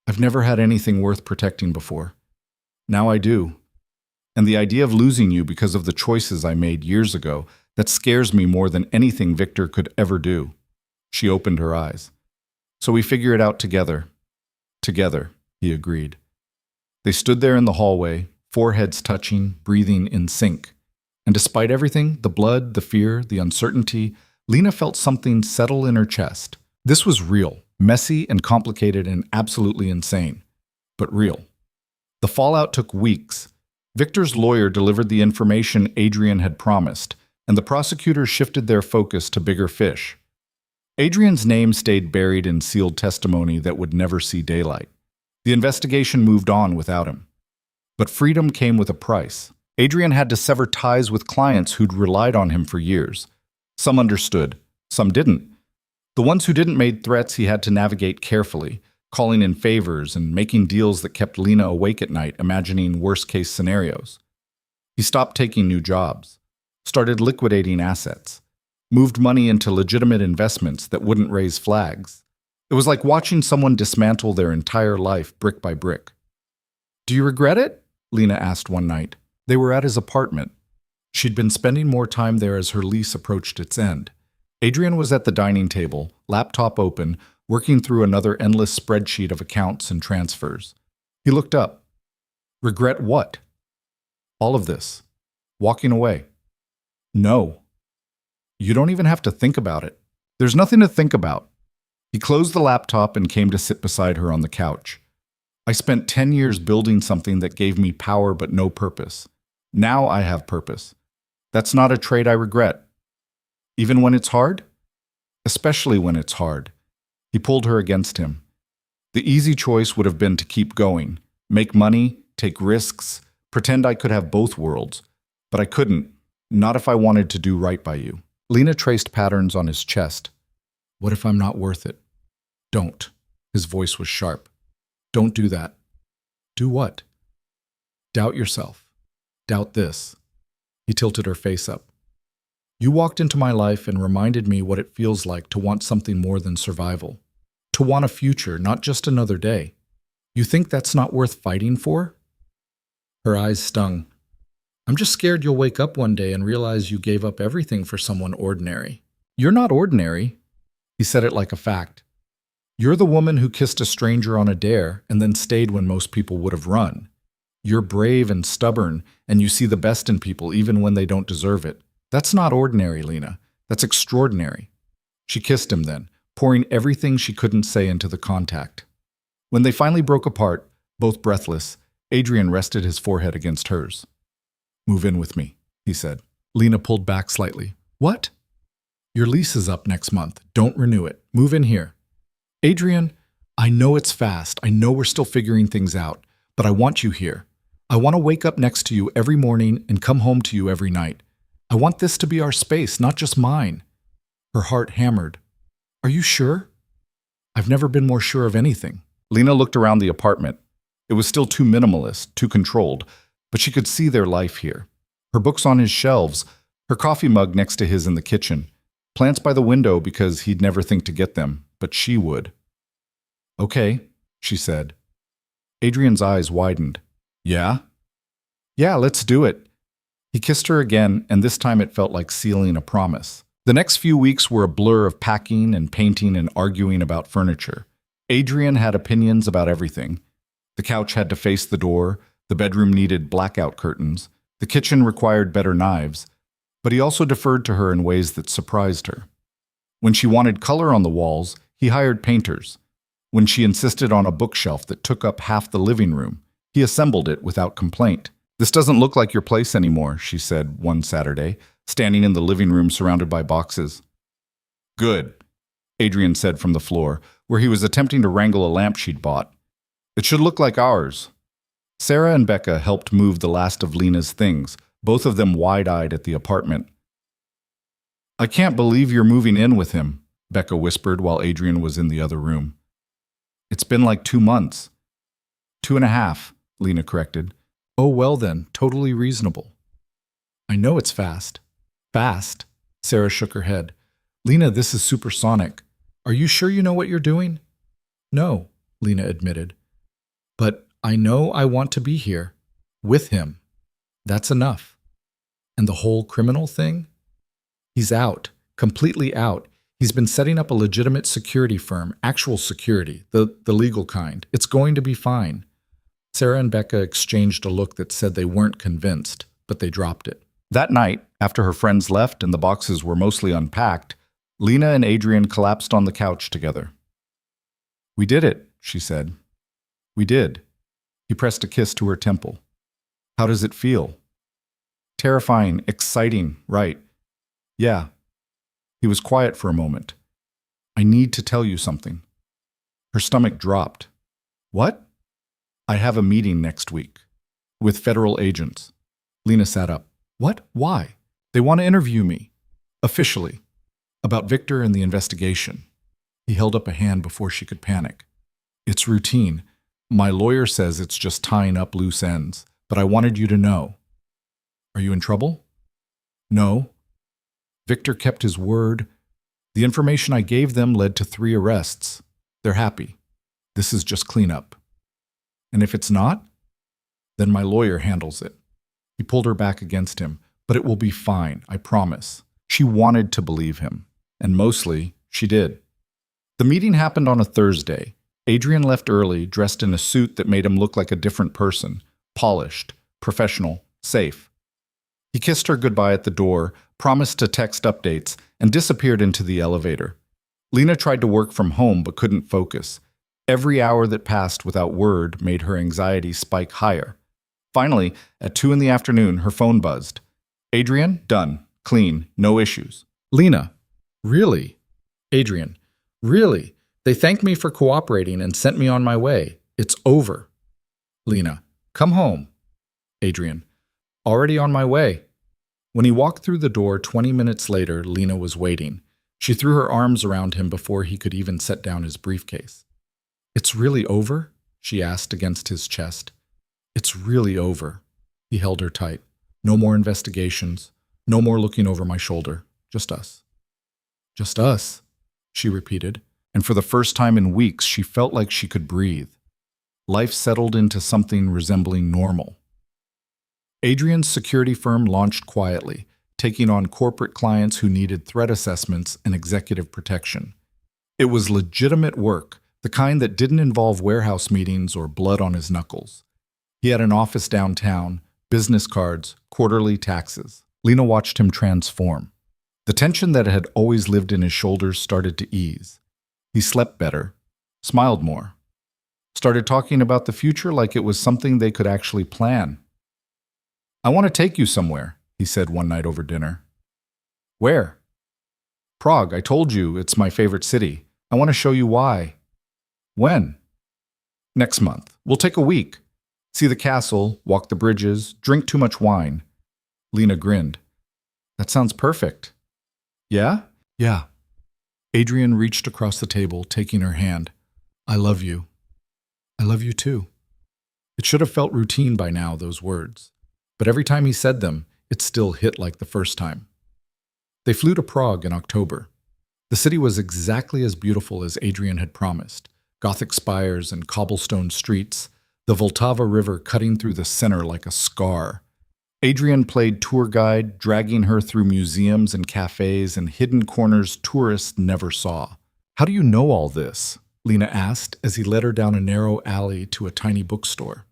I've never had anything worth protecting before. Now I do. And the idea of losing you because of the choices I made years ago, that scares me more than anything Victor could ever do. She opened her eyes. So we figure it out together. Together, he agreed. They stood there in the hallway, foreheads touching, breathing in sync. And despite everything, the blood, the fear, the uncertainty, Lena felt something settle in her chest. This was real, messy and complicated and absolutely insane, but real. The fallout took weeks. Victor's lawyer delivered the information Adrian had promised, and the prosecutors shifted their focus to bigger fish. Adrian's name stayed buried in sealed testimony that would never see daylight. The investigation moved on without him. But freedom came with a price. Adrian had to sever ties with clients who'd relied on him for years. Some understood, some didn't. The ones who didn't made threats he had to navigate carefully, calling in favors and making deals that kept Lena awake at night, imagining worst-case scenarios. He stopped taking new jobs, started liquidating assets, moved money into legitimate investments that wouldn't raise flags. It was like watching someone dismantle their entire life brick by brick. Do you regret it? Lena asked one night. They were at his apartment. She'd been spending more time there as her lease approached its end. Adrian was at the dining table, laptop open, working through another endless spreadsheet of accounts and transfers. He looked up. Regret what? All of this. Walking away. No. You don't even have to think about it. There's nothing to think about. He closed the laptop and came to sit beside her on the couch. I spent 10 years building something that gave me power but no purpose. Now I have purpose. That's not a trait I regret. Even when it's hard? Especially when it's hard. He pulled her against him. The easy choice would have been to keep going, make money, take risks, pretend I could have both worlds. But I couldn't, not if I wanted to do right by you. Lena traced patterns on his chest. What if I'm not worth it? Don't. His voice was sharp. Don't do that. Do what? Doubt yourself. Doubt this. He tilted her face up. You walked into my life and reminded me what it feels like to want something more than survival. To want a future, not just another day. You think that's not worth fighting for? Her eyes stung. I'm just scared you'll wake up one day and realize you gave up everything for someone ordinary. You're not ordinary. He said it like a fact. You're the woman who kissed a stranger on a dare and then stayed when most people would have run. You're brave and stubborn, and you see the best in people even when they don't deserve it. That's not ordinary, Lena. That's extraordinary. She kissed him then, pouring everything she couldn't say into the contact. When they finally broke apart, both breathless, Adrian rested his forehead against hers. Move in with me, he said. Lena pulled back slightly. What? Your lease is up next month. Don't renew it. Move in here. Adrian, I know it's fast. I know we're still figuring things out, but I want you here. I want to wake up next to you every morning and come home to you every night. I want this to be our space, not just mine. Her heart hammered. Are you sure? I've never been more sure of anything. Lena looked around the apartment. It was still too minimalist, too controlled, but she could see their life here. Her books on his shelves, her coffee mug next to his in the kitchen, plants by the window because he'd never think to get them, but she would. Okay, she said. Adrian's eyes widened. Yeah? Yeah, let's do it. He kissed her again, and this time it felt like sealing a promise. The next few weeks were a blur of packing and painting and arguing about furniture. Adrian had opinions about everything. The couch had to face the door, the bedroom needed blackout curtains, the kitchen required better knives, but he also deferred to her in ways that surprised her. When she wanted color on the walls, he hired painters. When she insisted on a bookshelf that took up half the living room, he assembled it without complaint. This doesn't look like your place anymore, she said one Saturday, standing in the living room surrounded by boxes. Good, Adrian said from the floor, where he was attempting to wrangle a lamp she'd bought. It should look like ours. Sarah and Becca helped move the last of Lena's things, both of them wide-eyed at the apartment. I can't believe you're moving in with him, Becca whispered while Adrian was in the other room. It's been like 2 months. 2.5, Lena corrected. Oh, well then, totally reasonable. I know it's fast. Fast? Sarah shook her head. Lena, this is supersonic. Are you sure you know what you're doing? No, Lena admitted. But I know I want to be here. With him. That's enough. And the whole criminal thing? He's out. Completely out. He's been setting up a legitimate security firm, actual security, the legal kind. It's going to be fine. Sarah and Becca exchanged a look that said they weren't convinced, but they dropped it. That night, after her friends left and the boxes were mostly unpacked, Lena and Adrian collapsed on the couch together. We did it, she said. We did. He pressed a kiss to her temple. How does it feel? Terrifying, exciting, right? Yeah. He was quiet for a moment. I need to tell you something. Her stomach dropped. What? I have a meeting next week. With federal agents. Lena sat up. What? Why? They want to interview me. Officially. About Victor and the investigation. He held up a hand before she could panic. It's routine. My lawyer says it's just tying up loose ends, but I wanted you to know. Are you in trouble? No. Victor kept his word. The information I gave them led to 3 arrests. They're happy. This is just cleanup. And if it's not, then my lawyer handles it. He pulled her back against him, but it will be fine, I promise. She wanted to believe him, and mostly, she did. The meeting happened on a Thursday. Adrian left early, dressed in a suit that made him look like a different person, polished, professional, safe. He kissed her goodbye at the door, promised to text updates, and disappeared into the elevator. Lena tried to work from home but couldn't focus. Every hour that passed without word made her anxiety spike higher. Finally, at 2 in the afternoon, her phone buzzed. Adrian, done. Clean. No issues. Lena, really? Adrian, really? They thanked me for cooperating and sent me on my way. It's over. Lena, come home. Adrian, already on my way. When he walked through the door 20 minutes later, Lena was waiting. She threw her arms around him before he could even set down his briefcase. It's really over? She asked against his chest. It's really over. He held her tight. No more investigations. No more looking over my shoulder. Just us. Just us, she repeated, and for the first time in weeks she felt like she could breathe. Life settled into something resembling normal. Adrian's security firm launched quietly, taking on corporate clients who needed threat assessments and executive protection. It was legitimate work, the kind that didn't involve warehouse meetings or blood on his knuckles. He had an office downtown, business cards, quarterly taxes. Lena watched him transform. The tension that had always lived in his shoulders started to ease. He slept better, smiled more, started talking about the future like it was something they could actually plan. I want to take you somewhere, he said one night over dinner. Where? Prague. I told you it's my favorite city. I want to show you why. When? Next month. We'll take a week. See the castle, walk the bridges, drink too much wine. Lena grinned. That sounds perfect. Yeah? Yeah. Adrian reached across the table, taking her hand. I love you. I love you too. It should have felt routine by now, those words. But every time he said them, it still hit like the first time. They flew to Prague in October. The city was exactly as beautiful as Adrian had promised. Gothic spires and cobblestone streets, the Vltava River cutting through the center like a scar. Adrian played tour guide, dragging her through museums and cafes and hidden corners tourists never saw. How do you know all this? Lena asked as he led her down a narrow alley to a tiny bookstore.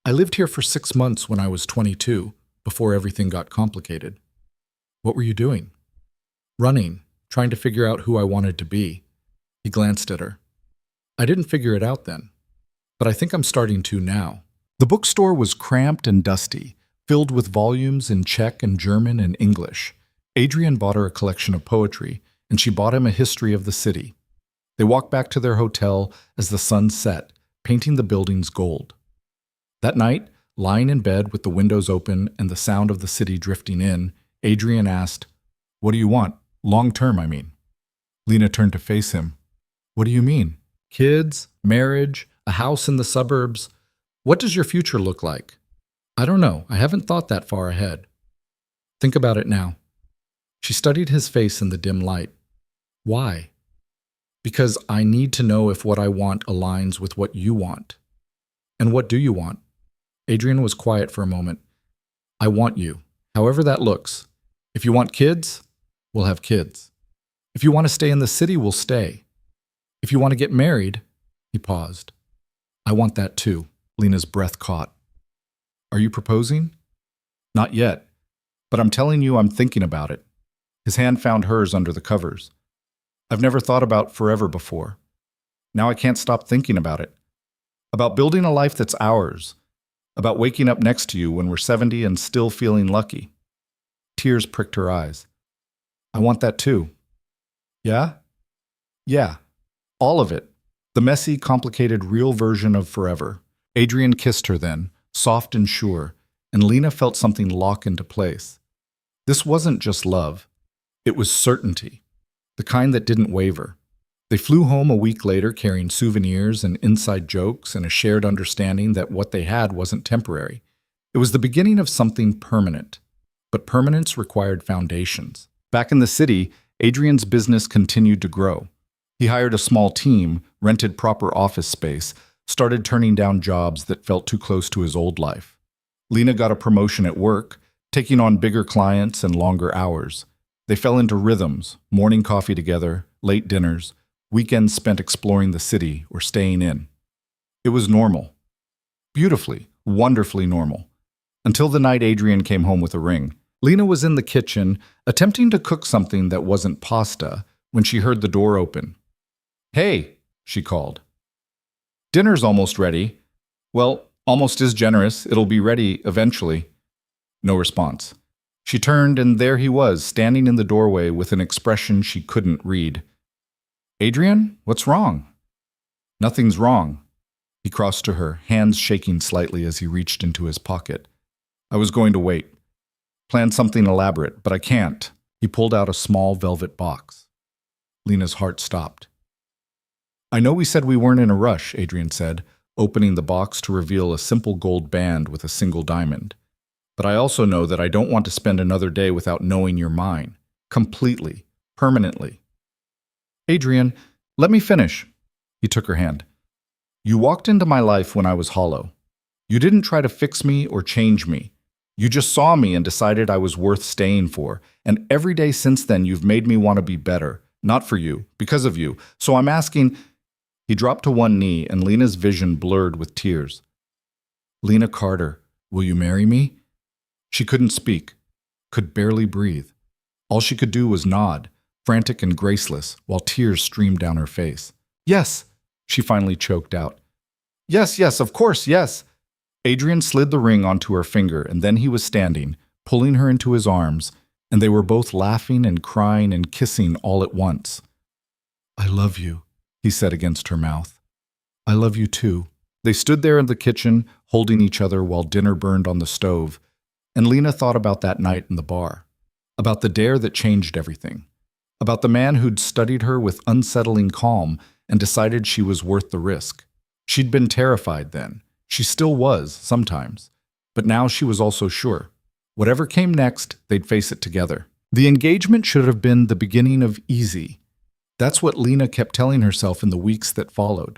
I lived here for 6 months when I was 22, before everything got complicated. What were you doing? Running, trying to figure out who I wanted to be. He glanced at her. I didn't figure it out then, but I think I'm starting to now. The bookstore was cramped and dusty, filled with volumes in Czech and German and English. Adrian bought her a collection of poetry, and she bought him a history of the city. They walked back to their hotel as the sun set, painting the buildings gold. That night, lying in bed with the windows open and the sound of the city drifting in, Adrian asked, What do you want? Long term, I mean. Lena turned to face him. What do you mean? Kids, marriage, a house in the suburbs. What does your future look like? I don't know. I haven't thought that far ahead. Think about it now. She studied his face in the dim light. Why? Because I need to know if what I want aligns with what you want. And what do you want? Adrian was quiet for a moment. I want you, however that looks. If you want kids, we'll have kids. If you want to stay in the city, we'll stay. If you want to get married, he paused. I want that too. Lena's breath caught. Are you proposing? Not yet, but I'm telling you I'm thinking about it. His hand found hers under the covers. I've never thought about forever before. Now I can't stop thinking about it. About building a life that's ours. About waking up next to you when we're 70 and still feeling lucky. Tears pricked her eyes. I want that too. Yeah? Yeah. All of it. The messy, complicated, real version of forever. Adrian kissed her then, soft and sure, and Lena felt something lock into place. This wasn't just love. It was certainty. The kind that didn't waver. They flew home a week later carrying souvenirs and inside jokes and a shared understanding that what they had wasn't temporary. It was the beginning of something permanent. But permanence required foundations. Back in the city, Adrian's business continued to grow. He hired a small team, rented proper office space, started turning down jobs that felt too close to his old life. Lena got a promotion at work, taking on bigger clients and longer hours. They fell into rhythms, morning coffee together, late dinners, weekends spent exploring the city or staying in. It was normal. Beautifully, wonderfully normal. Until the night Adrian came home with a ring. Lena was in the kitchen, attempting to cook something that wasn't pasta, when she heard the door open. Hey, she called. Dinner's almost ready. Well, almost is generous. It'll be ready eventually. No response. She turned, and there he was, standing in the doorway with an expression she couldn't read. Adrian, what's wrong? Nothing's wrong. He crossed to her, hands shaking slightly as he reached into his pocket. I was going to wait. Plan something elaborate, but I can't. He pulled out a small velvet box. Lena's heart stopped. I know we said we weren't in a rush, Adrian said, opening the box to reveal a simple gold band with a single diamond. But I also know that I don't want to spend another day without knowing you're mine. Completely. Permanently. Adrian, let me finish. He took her hand. You walked into my life when I was hollow. You didn't try to fix me or change me. You just saw me and decided I was worth staying for. And every day since then you've made me want to be better. Not for you, because of you. So I'm asking... He dropped to one knee and Lena's vision blurred with tears. Lena Carter, will you marry me? She couldn't speak, could barely breathe. All she could do was nod, frantic and graceless, while tears streamed down her face. Yes, she finally choked out. Yes, yes, of course, yes. Adrian slid the ring onto her finger, and then he was standing, pulling her into his arms, and they were both laughing and crying and kissing all at once. I love you, he said against her mouth. I love you too. They stood there in the kitchen, holding each other while dinner burned on the stove, and Lena thought about that night in the bar, about the dare that changed everything, about the man who'd studied her with unsettling calm and decided she was worth the risk. She'd been terrified then. She still was, sometimes. But now she was also sure. Whatever came next, they'd face it together. The engagement should have been the beginning of easy. That's what Lena kept telling herself in the weeks that followed.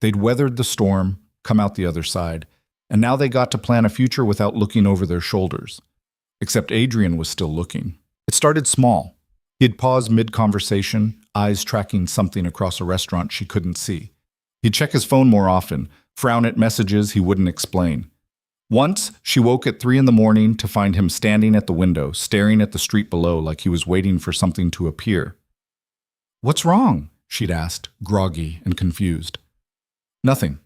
They'd weathered the storm, come out the other side, and now they got to plan a future without looking over their shoulders. Except Adrian was still looking. It started small. He'd pause mid-conversation, eyes tracking something across a restaurant she couldn't see. He'd check his phone more often, frown at messages he wouldn't explain. Once, she woke at 3 a.m. to find him standing at the window, staring at the street below like he was waiting for something to appear. What's wrong? She'd asked, groggy and confused. Nothing.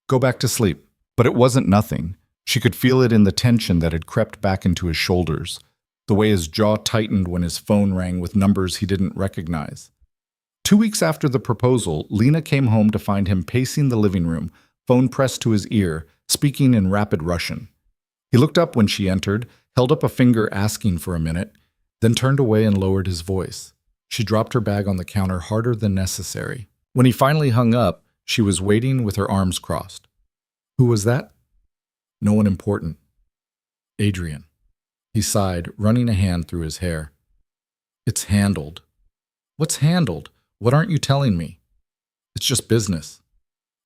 Go back to sleep. But it wasn't nothing. She could feel it in the tension that had crept back into his shoulders, the way his jaw tightened when his phone rang with numbers he didn't recognize. 2 weeks after the proposal, Lena came home to find him pacing the living room, phone pressed to his ear, speaking in rapid Russian. He looked up when she entered, held up a finger asking for a minute, then turned away and lowered his voice. She dropped her bag on the counter harder than necessary. When he finally hung up, she was waiting with her arms crossed. Who was that? No one important. Adrian. He sighed, running a hand through his hair. It's handled. What's handled? What aren't you telling me? It's just business.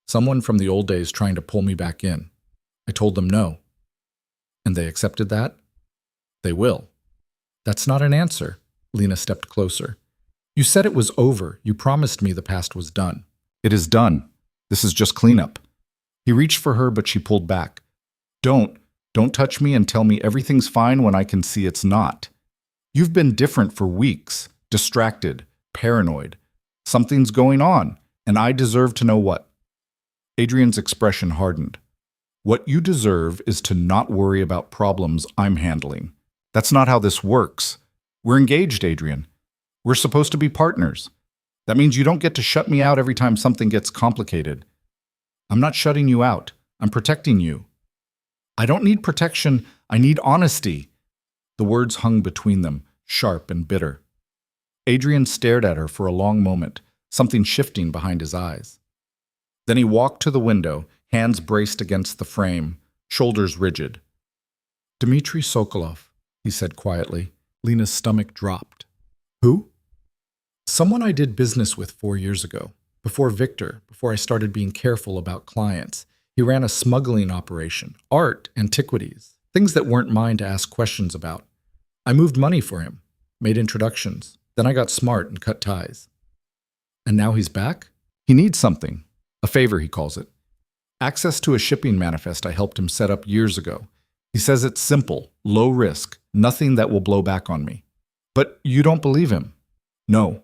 Someone from the old days trying to pull me back in. I told them no. And they accepted that? They will. That's not an answer. Lena stepped closer. You said it was over. You promised me the past was done. It is done. This is just cleanup. He reached for her, but she pulled back. Don't touch me and tell me everything's fine when I can see it's not. You've been different for weeks, distracted, paranoid. Something's going on, and I deserve to know what. Adrian's expression hardened. What you deserve is to not worry about problems I'm handling. That's not how this works. We're engaged, Adrian. We're supposed to be partners. That means you don't get to shut me out every time something gets complicated. I'm not shutting you out. I'm protecting you. I don't need protection. I need honesty. The words hung between them, sharp and bitter. Adrian stared at her for a long moment, something shifting behind his eyes. Then he walked to the window, hands braced against the frame, shoulders rigid. Dmitry Sokolov, he said quietly. Lena's stomach dropped. Who? Someone I did business with 4 years ago. Before Victor, before I started being careful about clients. He ran a smuggling operation, art, antiquities, things that weren't mine to ask questions about. I moved money for him, made introductions. Then I got smart and cut ties. And now he's back? He needs something. A favor, he calls it. Access to a shipping manifest I helped him set up years ago. He says it's simple, low risk, nothing that will blow back on me. But you don't believe him? No.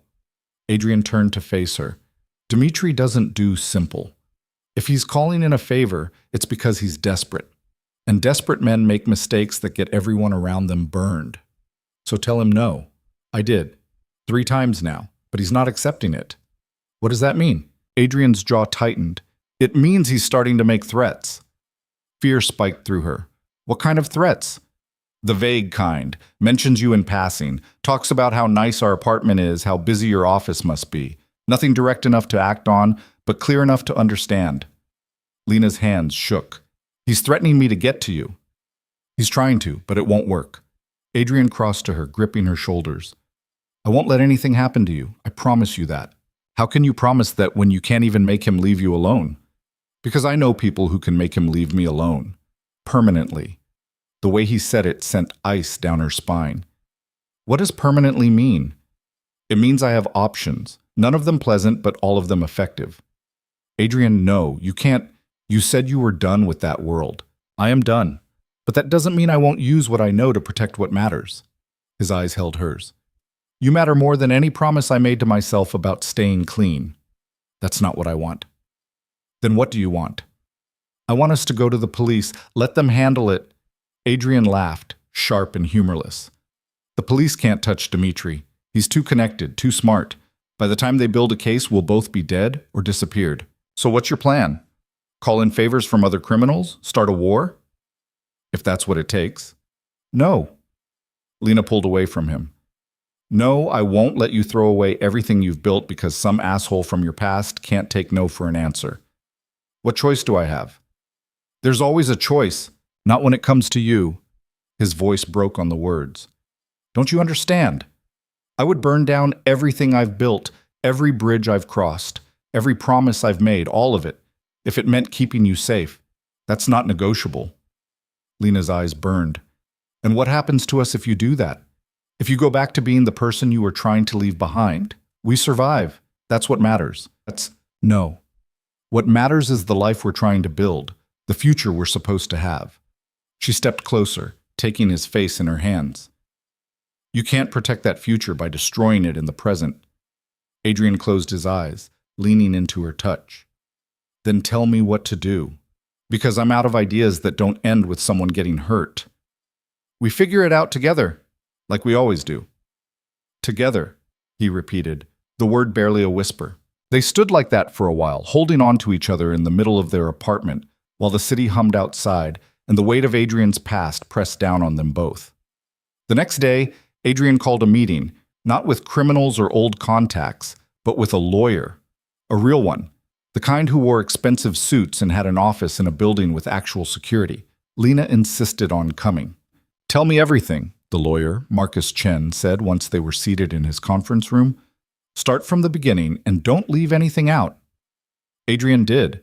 Adrian turned to face her. Dmitry doesn't do simple. If he's calling in a favor, it's because he's desperate. And desperate men make mistakes that get everyone around them burned. So tell him no. I did. 3 times now, but he's not accepting it. What does that mean? Adrian's jaw tightened. It means he's starting to make threats. Fear spiked through her. What kind of threats? The vague kind. Mentions you in passing. Talks about how nice our apartment is, how busy your office must be. Nothing direct enough to act on, but clear enough to understand. Lena's hands shook. He's threatening me to get to you. He's trying to, but it won't work. Adrian crossed to her, gripping her shoulders. I won't let anything happen to you. I promise you that. How can you promise that when you can't even make him leave you alone? Because I know people who can make him leave me alone. Permanently. The way he said it sent ice down her spine. What does permanently mean? It means I have options. None of them pleasant, but all of them effective. Adrian, no, you can't. You said you were done with that world. I am done. But that doesn't mean I won't use what I know to protect what matters. His eyes held hers. You matter more than any promise I made to myself about staying clean. That's not what I want. Then what do you want? I want us to go to the police. Let them handle it. Adrian laughed, sharp and humorless. The police can't touch Dimitri. He's too connected, too smart. By the time they build a case, we'll both be dead or disappeared. So what's your plan? Call in favors from other criminals? Start a war? If that's what it takes. No. Lena pulled away from him. No, I won't let you throw away everything you've built because some asshole from your past can't take no for an answer. What choice do I have? There's always a choice, not when it comes to you. His voice broke on the words. Don't you understand? I would burn down everything I've built, every bridge I've crossed, every promise I've made, all of it, if it meant keeping you safe. That's not negotiable. Lena's eyes burned. And what happens to us if you do that? If you go back to being the person you were trying to leave behind? We survive. That's what matters. No. What matters is the life we're trying to build, the future we're supposed to have. She stepped closer, taking his face in her hands. You can't protect that future by destroying it in the present. Adrian closed his eyes, leaning into her touch. Then tell me what to do. Because I'm out of ideas that don't end with someone getting hurt. We figure it out together, like we always do. Together, he repeated, the word barely a whisper. They stood like that for a while, holding on to each other in the middle of their apartment, while the city hummed outside, and the weight of Adrian's past pressed down on them both. The next day, Adrian called a meeting, not with criminals or old contacts, but with a lawyer. A real one. The kind who wore expensive suits and had an office in a building with actual security. Lena insisted on coming. Tell me everything, the lawyer, Marcus Chen, said once they were seated in his conference room. Start from the beginning and don't leave anything out. Adrian did.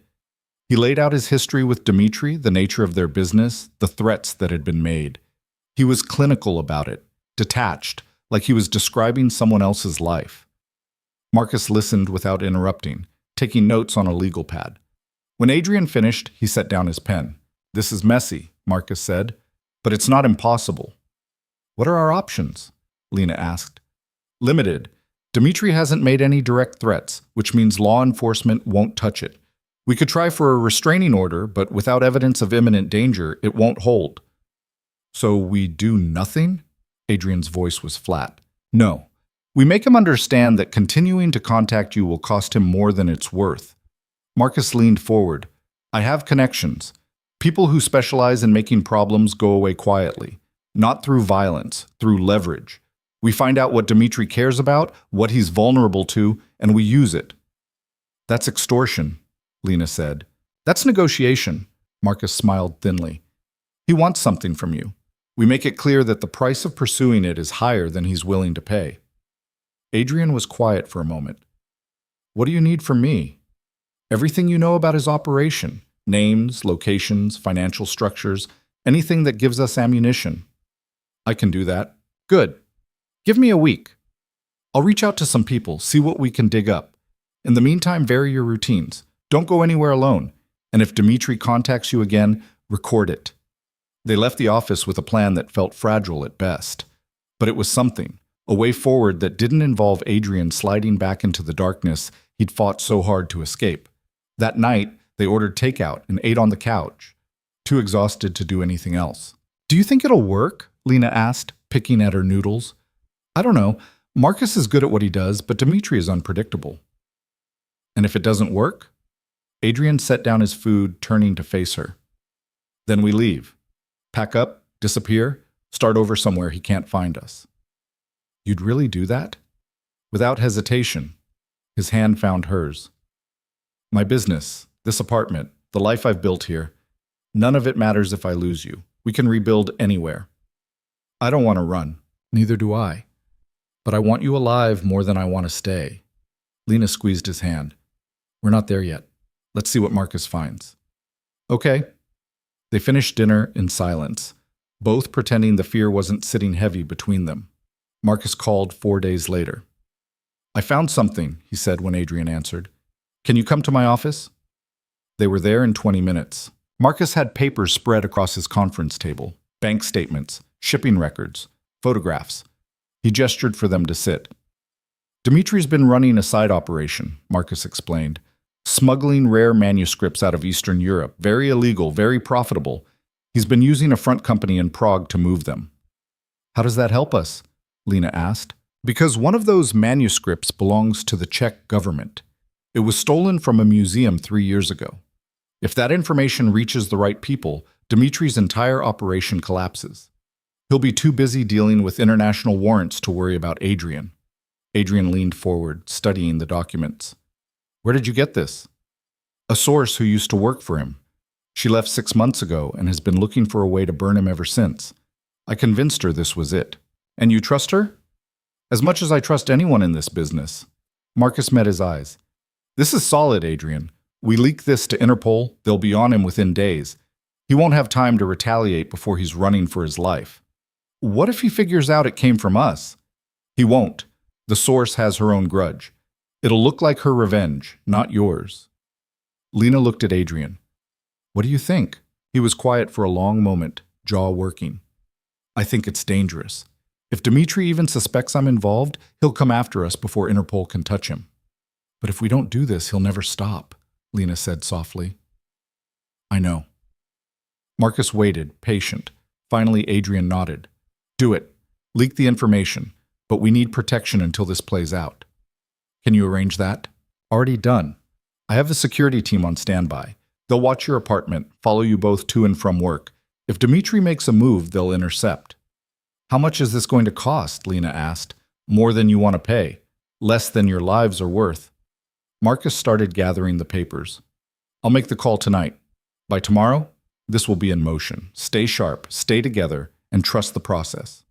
He laid out his history with Dimitri, the nature of their business, the threats that had been made. He was clinical about it, detached, like he was describing someone else's life. Marcus listened without interrupting, taking notes on a legal pad. When Adrian finished, he set down his pen. This is messy, Marcus said, but it's not impossible. What are our options? Lena asked. Limited. Dimitri hasn't made any direct threats, which means law enforcement won't touch it. We could try for a restraining order, but without evidence of imminent danger, it won't hold. So we do nothing? Adrian's voice was flat. No. We make him understand that continuing to contact you will cost him more than it's worth. Marcus leaned forward. I have connections. People who specialize in making problems go away quietly. Not through violence, through leverage. We find out what Dimitri cares about, what he's vulnerable to, and we use it. That's extortion, Lena said. That's negotiation. Marcus smiled thinly. He wants something from you. We make it clear that the price of pursuing it is higher than he's willing to pay. Adrian was quiet for a moment. What do you need from me? Everything you know about his operation. Names, locations, financial structures, anything that gives us ammunition. I can do that. Good. Give me a week. I'll reach out to some people, see what we can dig up. In the meantime, vary your routines. Don't go anywhere alone. And if Dimitri contacts you again, record it. They left the office with a plan that felt fragile at best. But it was something. A way forward that didn't involve Adrian sliding back into the darkness he'd fought so hard to escape. That night, They ordered takeout and ate on the couch, too exhausted to do anything else. Do you think it'll work? Lena asked, picking at her noodles. I don't know. Marcus is good at what he does, but Dimitri is unpredictable. And if it doesn't work? Adrian set down his food, turning to face her. Then we leave. Pack up, disappear, start over somewhere he can't find us. You'd really do that? Without hesitation, his hand found hers. My business, this apartment, the life I've built here, none of it matters if I lose you. We can rebuild anywhere. I don't want to run. Neither do I. But I want you alive more than I want to stay. Lena squeezed his hand. We're not there yet. Let's see what Marcus finds. Okay. They finished dinner in silence, both pretending the fear wasn't sitting heavy between them. Marcus called 4 days later. I found something, he said when Adrian answered. Can you come to my office? They were there in 20 minutes. Marcus had papers spread across his conference table, bank statements, shipping records, photographs. He gestured for them to sit. Dimitri's been running a side operation, Marcus explained. Smuggling rare manuscripts out of Eastern Europe, very illegal, very profitable. He's been using a front company in Prague to move them. How does that help us? Lena asked. Because one of those manuscripts belongs to the Czech government. It was stolen from a museum 3 years ago. If that information reaches the right people, Dimitri's entire operation collapses. He'll be too busy dealing with international warrants to worry about Adrian. Adrian leaned forward, studying the documents. Where did you get this? A source who used to work for him. She left 6 months ago and has been looking for a way to burn him ever since. I convinced her this was it. And you trust her? As much as I trust anyone in this business. Marcus met his eyes. This is solid, Adrian. We leak this to Interpol, they'll be on him within days. He won't have time to retaliate before he's running for his life. What if he figures out it came from us? He won't. The source has her own grudge. It'll look like her revenge, not yours. Lena looked at Adrian. What do you think? He was quiet for a long moment, jaw working. I think it's dangerous. If Dimitri even suspects I'm involved, he'll come after us before Interpol can touch him. But if we don't do this, he'll never stop, Lena said softly. I know. Marcus waited, patient. Finally, Adrian nodded. Do it. Leak the information, but we need protection until this plays out. Can you arrange that? Already done. I have a security team on standby. They'll watch your apartment, follow you both to and from work. If Dimitri makes a move, they'll intercept. How much is this going to cost? Lena asked. More than you want to pay. Less than your lives are worth. Marcus started gathering the papers. I'll make the call tonight. By tomorrow, this will be in motion. Stay sharp, stay together, and trust the process.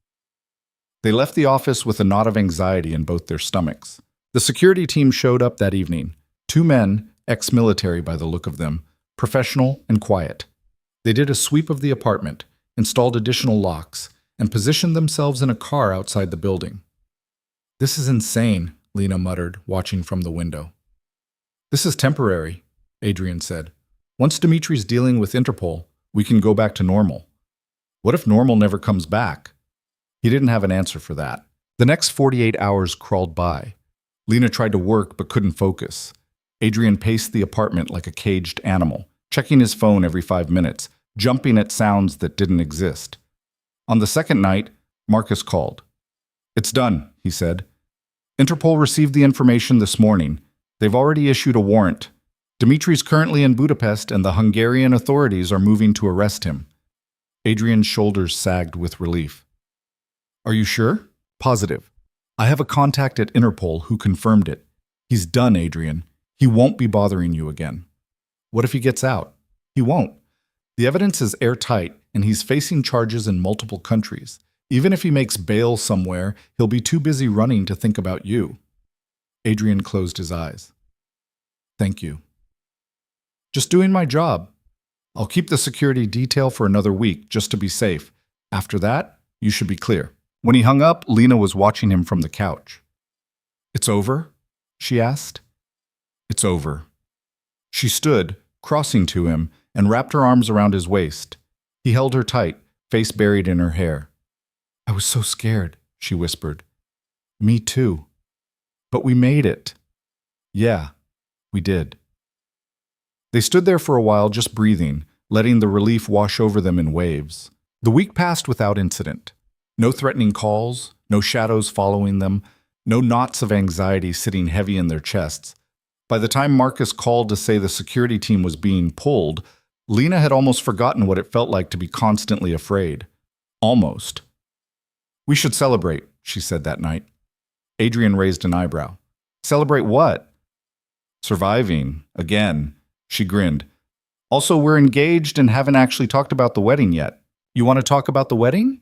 They left the office with a knot of anxiety in both their stomachs. The security team showed up that evening. 2 men, ex-military by the look of them, professional and quiet. They did a sweep of the apartment, installed additional locks, and positioned themselves in a car outside the building. This is insane, Lena muttered, watching from the window. This is temporary, Adrian said. Once Dimitri's dealing with Interpol, we can go back to normal. What if normal never comes back? He didn't have an answer for that. The next 48 hours crawled by. Lena tried to work but couldn't focus. Adrian paced the apartment like a caged animal, checking his phone every 5 minutes, jumping at sounds that didn't exist. On the second night, Marcus called. It's done, he said. Interpol received the information this morning. They've already issued a warrant. Dimitri's currently in Budapest and the Hungarian authorities are moving to arrest him. Adrian's shoulders sagged with relief. Are you sure? Positive. I have a contact at Interpol who confirmed it. He's done, Adrian. He won't be bothering you again. What if he gets out? He won't. The evidence is airtight, and he's facing charges in multiple countries. Even if he makes bail somewhere, he'll be too busy running to think about you. Adrian closed his eyes. Thank you. Just doing my job. I'll keep the security detail for another week, just to be safe. After that, you should be clear. When he hung up, Lena was watching him from the couch. It's over? She asked. It's over. She stood, crossing to him, and wrapped her arms around his waist. He held her tight, face buried in her hair. I was so scared, she whispered. Me too. But we made it. Yeah, we did. They stood there for a while just breathing, letting the relief wash over them in waves. The week passed without incident. No threatening calls, no shadows following them, no knots of anxiety sitting heavy in their chests. By the time Marcus called to say the security team was being pulled, Lena had almost forgotten what it felt like to be constantly afraid. Almost. "We should celebrate," she said that night. Adrian raised an eyebrow. "Celebrate what?" "Surviving. Again." She grinned. "Also, we're engaged and haven't actually talked about the wedding yet. You want to talk about the wedding?"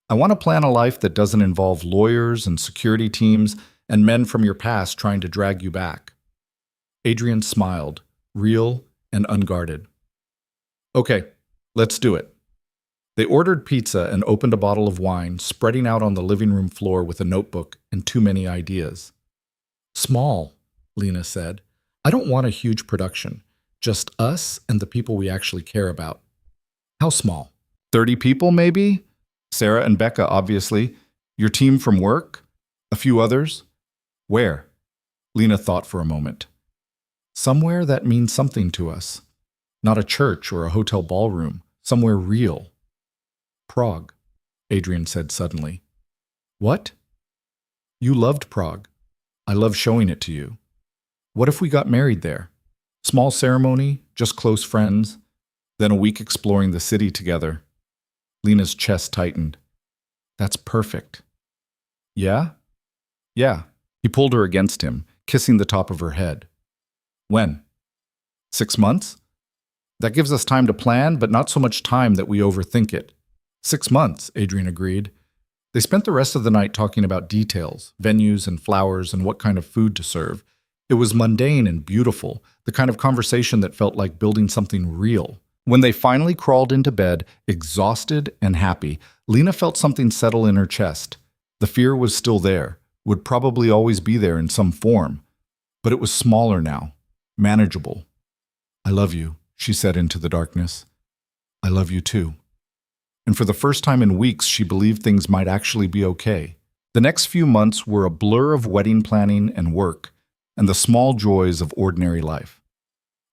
"I want to plan a life that doesn't involve lawyers and security teams and men from your past trying to drag you back." Adrian smiled, real and unguarded. "Okay, let's do it." They ordered pizza and opened a bottle of wine, spreading out on the living room floor with a notebook and too many ideas. "Small," Lena said. "I don't want a huge production. Just us and the people we actually care about." "How small?" 30 people, maybe? Sarah and Becca, obviously. Your team from work? A few others? Where? Lena thought for a moment. Somewhere that means something to us. Not a church or a hotel ballroom. Somewhere real. Prague, Adrian said suddenly. What? You loved Prague. I love showing it to you. What if we got married there? Small ceremony, just close friends, then a week exploring the city together. Lena's chest tightened. That's perfect. Yeah? Yeah. He pulled her against him, kissing the top of her head. When? 6 months? That gives us time to plan, but not so much time that we overthink it. 6 months, Adrian agreed. They spent the rest of the night talking about details, venues and flowers and what kind of food to serve. It was mundane and beautiful, the kind of conversation that felt like building something real. When they finally crawled into bed, exhausted and happy, Lena felt something settle in her chest. The fear was still there, would probably always be there in some form, but it was smaller now, manageable. I love you, she said into the darkness. I love you too. And for the first time in weeks, she believed things might actually be okay. The next few months were a blur of wedding planning and work, and the small joys of ordinary life.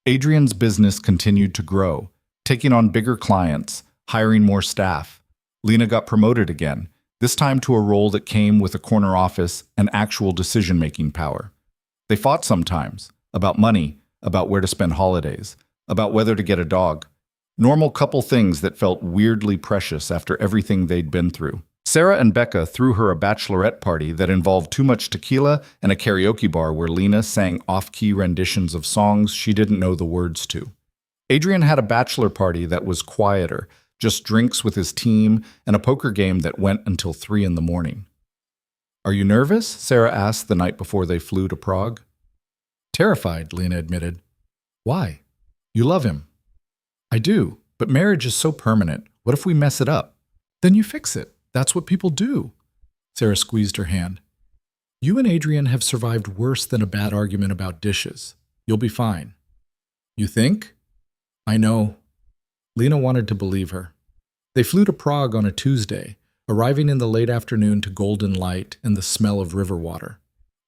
Adrian's business continued to grow, taking on bigger clients, hiring more staff. Lena got promoted again, this time to a role that came with a corner office and actual decision-making power. They fought sometimes, about money, about where to spend holidays, about whether to get a dog. Normal couple things that felt weirdly precious after everything they'd been through. Sarah and Becca threw her a bachelorette party that involved too much tequila and a karaoke bar where Lena sang off-key renditions of songs she didn't know the words to. Adrian had a bachelor party that was quieter, just drinks with his team and a poker game that went until 3 in the morning. Are you nervous? Sarah asked the night before they flew to Prague. Terrified, Lena admitted. Why? You love him. I do, but marriage is so permanent. What if we mess it up? Then you fix it. That's what people do. Sarah squeezed her hand. You and Adrian have survived worse than a bad argument about dishes. You'll be fine. You think? I know. Lena wanted to believe her. They flew to Prague on a Tuesday, arriving in the late afternoon to golden light and the smell of river water.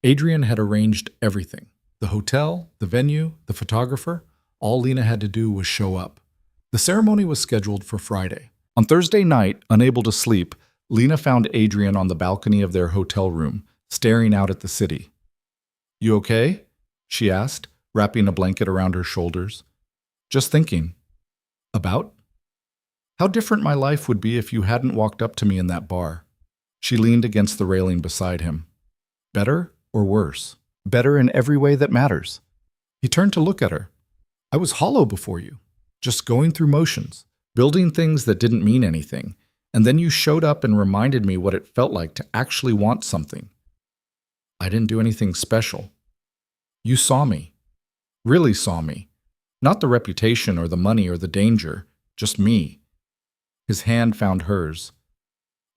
Adrian had arranged everything. The hotel, the venue, the photographer. All Lena had to do was show up. The ceremony was scheduled for Friday. On Thursday night, unable to sleep, Lena found Adrian on the balcony of their hotel room, staring out at the city. You okay? She asked, wrapping a blanket around her shoulders. Just thinking. About? How different my life would be if you hadn't walked up to me in that bar. She leaned against the railing beside him. Better or worse? Better in every way that matters. He turned to look at her. I was hollow before you, just going through motions, building things that didn't mean anything, and then you showed up and reminded me what it felt like to actually want something. I didn't do anything special. You saw me. Really saw me. Not the reputation or the money or the danger, just me. His hand found hers.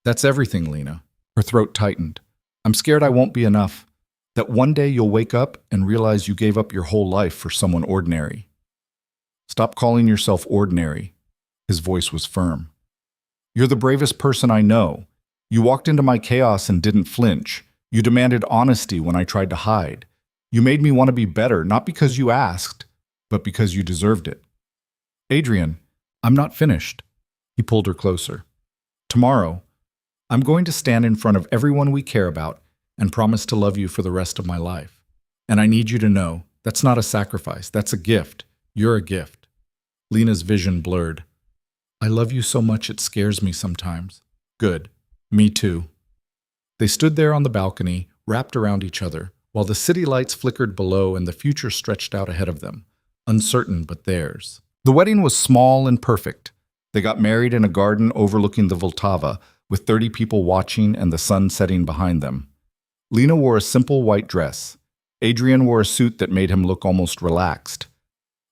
That's everything, Lena. Her throat tightened. I'm scared I won't be enough. That one day you'll wake up and realize you gave up your whole life for someone ordinary. Stop calling yourself ordinary. His voice was firm. You're the bravest person I know. You walked into my chaos and didn't flinch. You demanded honesty when I tried to hide. You made me want to be better, not because you asked, but because you deserved it. Adrian, I'm not finished. He pulled her closer. Tomorrow, I'm going to stand in front of everyone we care about and promise to love you for the rest of my life. And I need you to know that's not a sacrifice, that's a gift. You're a gift. Lena's vision blurred. I love you so much it scares me sometimes. Good. Me too. They stood there on the balcony, wrapped around each other, while the city lights flickered below and the future stretched out ahead of them, uncertain but theirs. The wedding was small and perfect. They got married in a garden overlooking the Vltava, with 30 people watching and the sun setting behind them. Lena wore a simple white dress. Adrian wore a suit that made him look almost relaxed.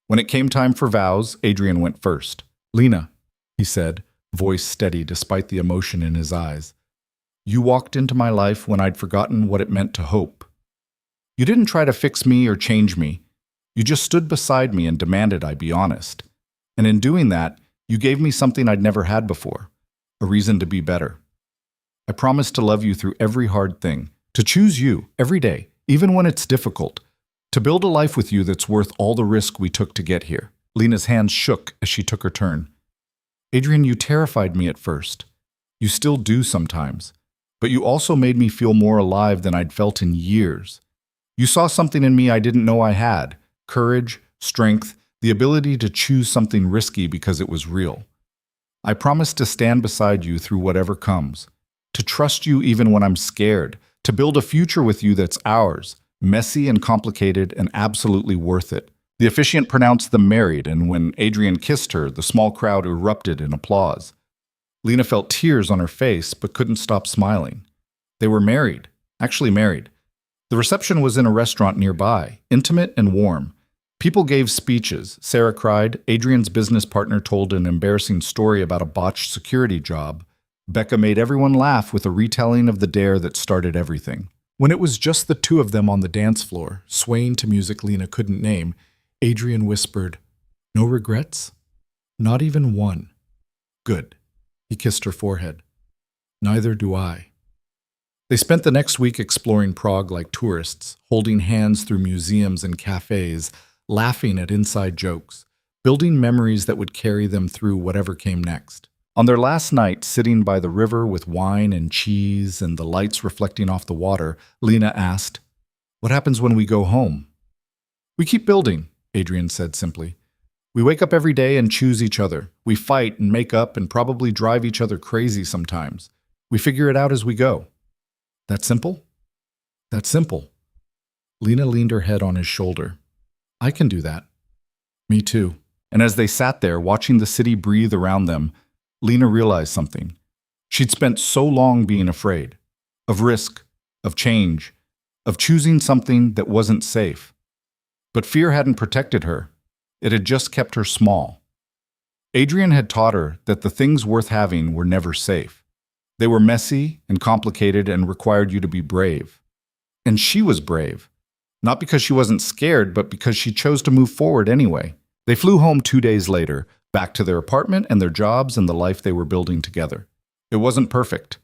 When it came time for vows, Adrian went first. Lena, he said, voice steady despite the emotion in his eyes. You walked into my life when I'd forgotten what it meant to hope. You didn't try to fix me or change me. You just stood beside me and demanded I be honest. And in doing that, you gave me something I'd never had before, a reason to be better. I promise to love you through every hard thing, to choose you every day, even when it's difficult, to build a life with you that's worth all the risk we took to get here. Lena's hands shook as she took her turn. Adrian, you terrified me at first. You still do sometimes. But you also made me feel more alive than I'd felt in years. You saw something in me I didn't know I had. Courage, strength, the ability to choose something risky because it was real. I promise to stand beside you through whatever comes, to trust you even when I'm scared, to build a future with you that's ours, messy and complicated and absolutely worth it. The officiant pronounced them married, and when Adrian kissed her, the small crowd erupted in applause. Lena felt tears on her face but couldn't stop smiling. They were married, actually married. The reception was in a restaurant nearby, intimate and warm. People gave speeches. Sarah cried. Adrian's business partner told an embarrassing story about a botched security job. Becca made everyone laugh with a retelling of the dare that started everything. When it was just the two of them on the dance floor, swaying to music Lena couldn't name, Adrian whispered, "No regrets? Not even one." "Good." He kissed her forehead. "Neither do I." They spent the next week exploring Prague like tourists, holding hands through museums and cafes, laughing at inside jokes, building memories that would carry them through whatever came next. On their last night, sitting by the river with wine and cheese and the lights reflecting off the water, Lena asked, "What happens when we go home?" "We keep building," Adrian said simply. "We wake up every day and choose each other. We fight and make up and probably drive each other crazy sometimes. We figure it out as we go." "That simple?" "That simple." Lena leaned her head on his shoulder. "I can do that." "Me too." And as they sat there, watching the city breathe around them, Lena realized something. She'd spent so long being afraid. Of risk, of change, of choosing something that wasn't safe. But fear hadn't protected her. It had just kept her small. Adrian had taught her that the things worth having were never safe. They were messy and complicated and required you to be brave. And she was brave. Not because she wasn't scared, but because she chose to move forward anyway. They flew home 2 days later, back to their apartment and their jobs and the life they were building together. It wasn't perfect.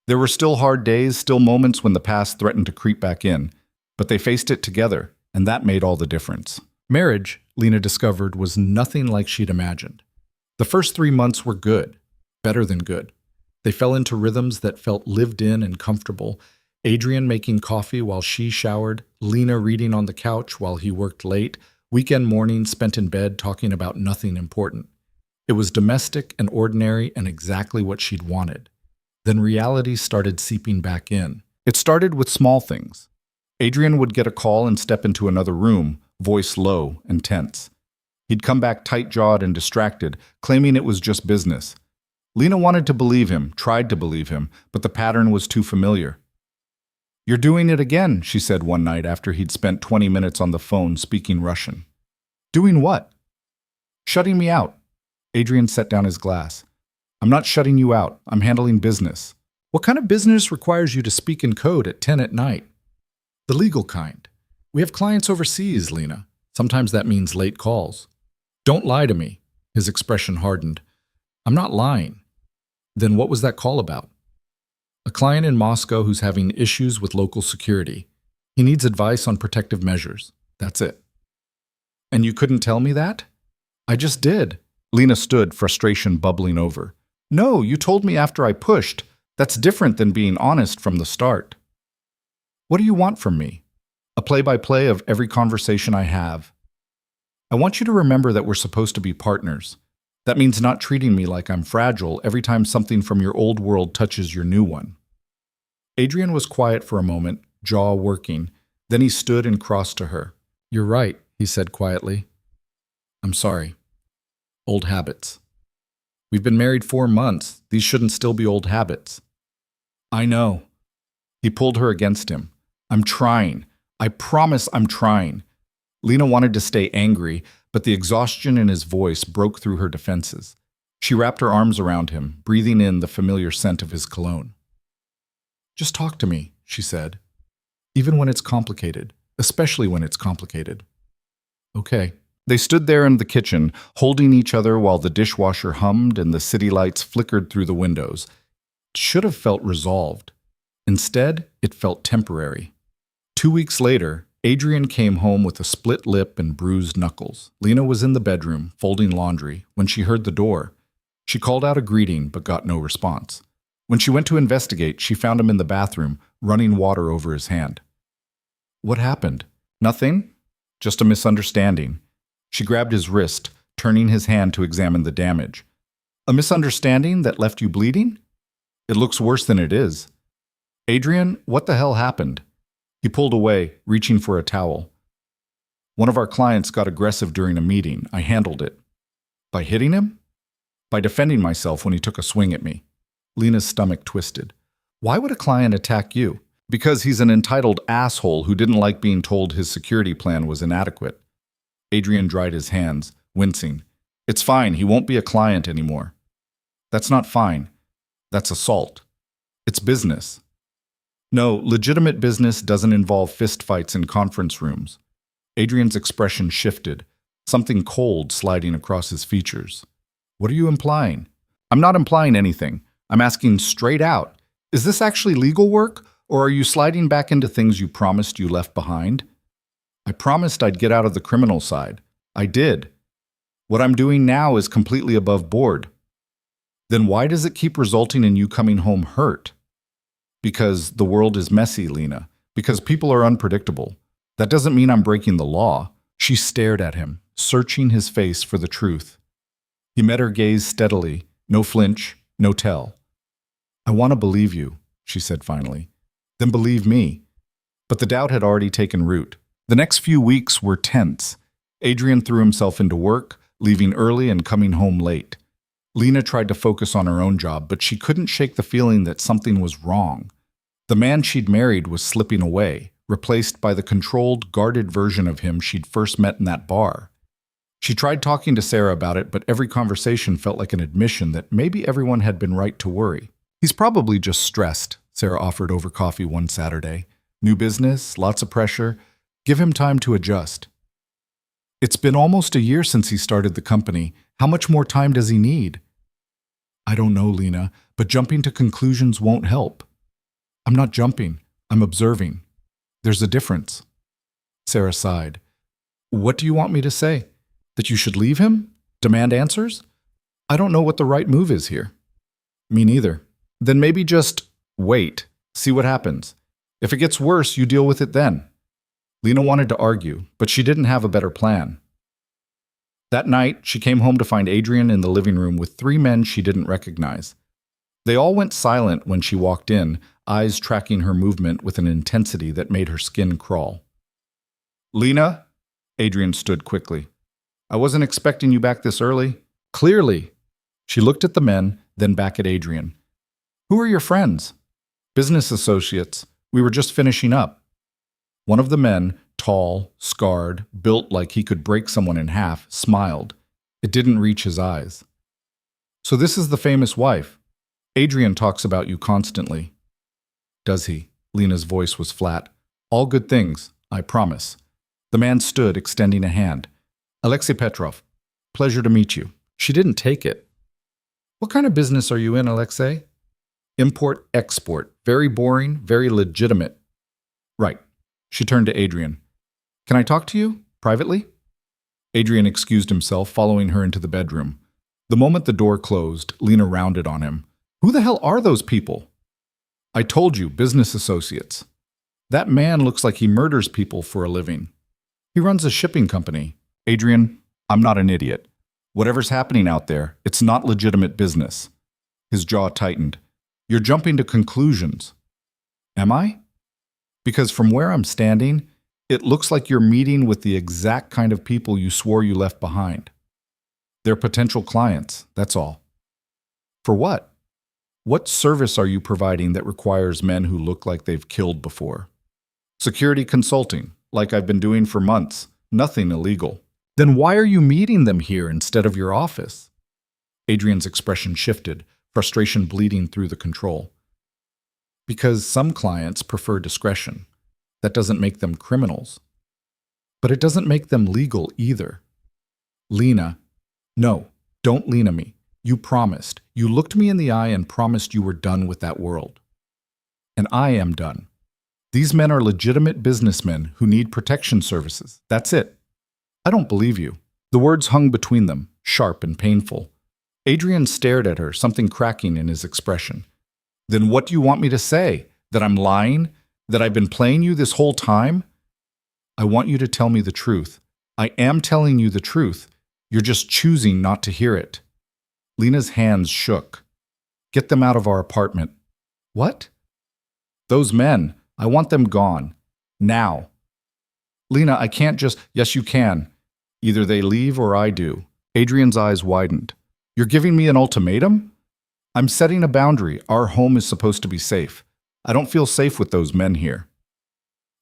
There were still hard days, still moments when the past threatened to creep back in, but they faced it together, and that made all the difference. Marriage, Lena discovered, was nothing like she'd imagined. The first 3 months were good, better than good. They fell into rhythms that felt lived in and comfortable. Adrian making coffee while she showered, Lena reading on the couch while he worked late, weekend mornings spent in bed talking about nothing important. It was domestic and ordinary and exactly what she'd wanted. Then reality started seeping back in. It started with small things. Adrian would get a call and step into another room, voice low and tense. He'd come back tight-jawed and distracted, claiming it was just business. Lena wanted to believe him, tried to believe him, but the pattern was too familiar. "You're doing it again," she said one night after he'd spent 20 minutes on the phone speaking Russian. "Doing what?" "Shutting me out." Adrian set down his glass. "I'm not shutting you out. I'm handling business." "What kind of business requires you to speak in code at 10 at night?" "The legal kind. We have clients overseas, Lena. Sometimes that means late calls." "Don't lie to me." His expression hardened. "I'm not lying." "Then what was that call about?" "A client in Moscow who's having issues with local security. He needs advice on protective measures. That's it." And you couldn't tell me that? I just did. Lena stood, frustration bubbling over. No, you told me after I pushed. That's different than being honest from the start. What do you want from me? A play-by-play of every conversation I have. I want you to remember that we're supposed to be partners. That means not treating me like I'm fragile every time something from your old world touches your new one. Adrian was quiet for a moment, jaw working. Then he stood and crossed to her. You're right, he said quietly. I'm sorry. Old habits. We've been married 4 months. These shouldn't still be old habits. I know. He pulled her against him. I'm trying. I promise I'm trying. Lena wanted to stay angry, but the exhaustion in his voice broke through her defenses. She wrapped her arms around him, breathing in the familiar scent of his cologne. Just talk to me, she said. Even when it's complicated, especially when it's complicated. Okay. They stood there in the kitchen, holding each other while the dishwasher hummed and the city lights flickered through the windows. It should have felt resolved. Instead, it felt temporary. 2 weeks later, Adrian came home with a split lip and bruised knuckles. Lena was in the bedroom, folding laundry, when she heard the door. She called out a greeting, but got no response. When she went to investigate, she found him in the bathroom, running water over his hand. What happened? Nothing? Just a misunderstanding. She grabbed his wrist, turning his hand to examine the damage. A misunderstanding that left you bleeding? It looks worse than it is. Adrian, what the hell happened? He pulled away, reaching for a towel. One of our clients got aggressive during a meeting. I handled it. By hitting him? By defending myself when he took a swing at me. Lena's stomach twisted. Why would a client attack you? Because he's an entitled asshole who didn't like being told his security plan was inadequate. Adrian dried his hands, wincing. It's fine, he won't be a client anymore. That's not fine. That's assault. It's business. No, legitimate business doesn't involve fistfights in conference rooms. Adrian's expression shifted, something cold sliding across his features. What are you implying? I'm not implying anything. I'm asking straight out. Is this actually legal work, or are you sliding back into things you promised you left behind? I promised I'd get out of the criminal side. I did. What I'm doing now is completely above board. Then why does it keep resulting in you coming home hurt? Because the world is messy, Lena. Because people are unpredictable. That doesn't mean I'm breaking the law. She stared at him, searching his face for the truth. He met her gaze steadily, no flinch, no tell. I want to believe you, she said finally. Then believe me. But the doubt had already taken root. The next few weeks were tense. Adrian threw himself into work, leaving early and coming home late. Lena tried to focus on her own job, but she couldn't shake the feeling that something was wrong. The man she'd married was slipping away, replaced by the controlled, guarded version of him she'd first met in that bar. She tried talking to Sarah about it, but every conversation felt like an admission that maybe everyone had been right to worry. He's probably just stressed, Sarah offered over coffee one Saturday. New business, lots of pressure. Give him time to adjust. It's been almost a year since he started the company. How much more time does he need? I don't know, Lena, but jumping to conclusions won't help. I'm not jumping. I'm observing. There's a difference. Sarah sighed. What do you want me to say? That you should leave him? Demand answers? I don't know what the right move is here. Me neither. Then maybe just wait. See what happens. If it gets worse, you deal with it then. Lena wanted to argue, but she didn't have a better plan. That night, she came home to find Adrian in the living room with 3 men she didn't recognize. They all went silent when she walked in, eyes tracking her movement with an intensity that made her skin crawl. Lena? Adrian stood quickly. I wasn't expecting you back this early. Clearly. She looked at the men, then back at Adrian. Who are your friends? Business associates. We were just finishing up. One of the men, tall, scarred, built like he could break someone in half, smiled. It didn't reach his eyes. So this is the famous wife. Adrian talks about you constantly. Does he? Lena's voice was flat. All good things, I promise. The man stood, extending a hand. Alexei Petrov, pleasure to meet you. She didn't take it. What kind of business are you in, Alexei? Import-export. Very boring, very legitimate. Right. She turned to Adrian. Can I talk to you? Privately? Adrian excused himself, following her into the bedroom. The moment the door closed, Lena rounded on him. Who the hell are those people? I told you, business associates. That man looks like he murders people for a living. He runs a shipping company. Adrian, I'm not an idiot. Whatever's happening out there, it's not legitimate business. His jaw tightened. You're jumping to conclusions. Am I? Because from where I'm standing, it looks like you're meeting with the exact kind of people you swore you left behind. They're potential clients, that's all. For what? What service are you providing that requires men who look like they've killed before? Security consulting, like I've been doing for months. Nothing illegal. Then why are you meeting them here instead of your office? Adrian's expression shifted, frustration bleeding through the control. Because some clients prefer discretion. That doesn't make them criminals. But it doesn't make them legal either. Lena, no, don't Lena me. You promised. You looked me in the eye and promised you were done with that world. And I am done. These men are legitimate businessmen who need protection services. That's it. I don't believe you. The words hung between them, sharp and painful. Adrian stared at her, something cracking in his expression. Then what do you want me to say? That I'm lying? That I've been playing you this whole time? I want you to tell me the truth. I am telling you the truth. You're just choosing not to hear it. Lena's hands shook. Get them out of our apartment. What? Those men. I want them gone. Now. Lena, I can't just… Yes, you can. Either they leave or I do. Adrian's eyes widened. You're giving me an ultimatum? I'm setting a boundary. Our home is supposed to be safe. I don't feel safe with those men here.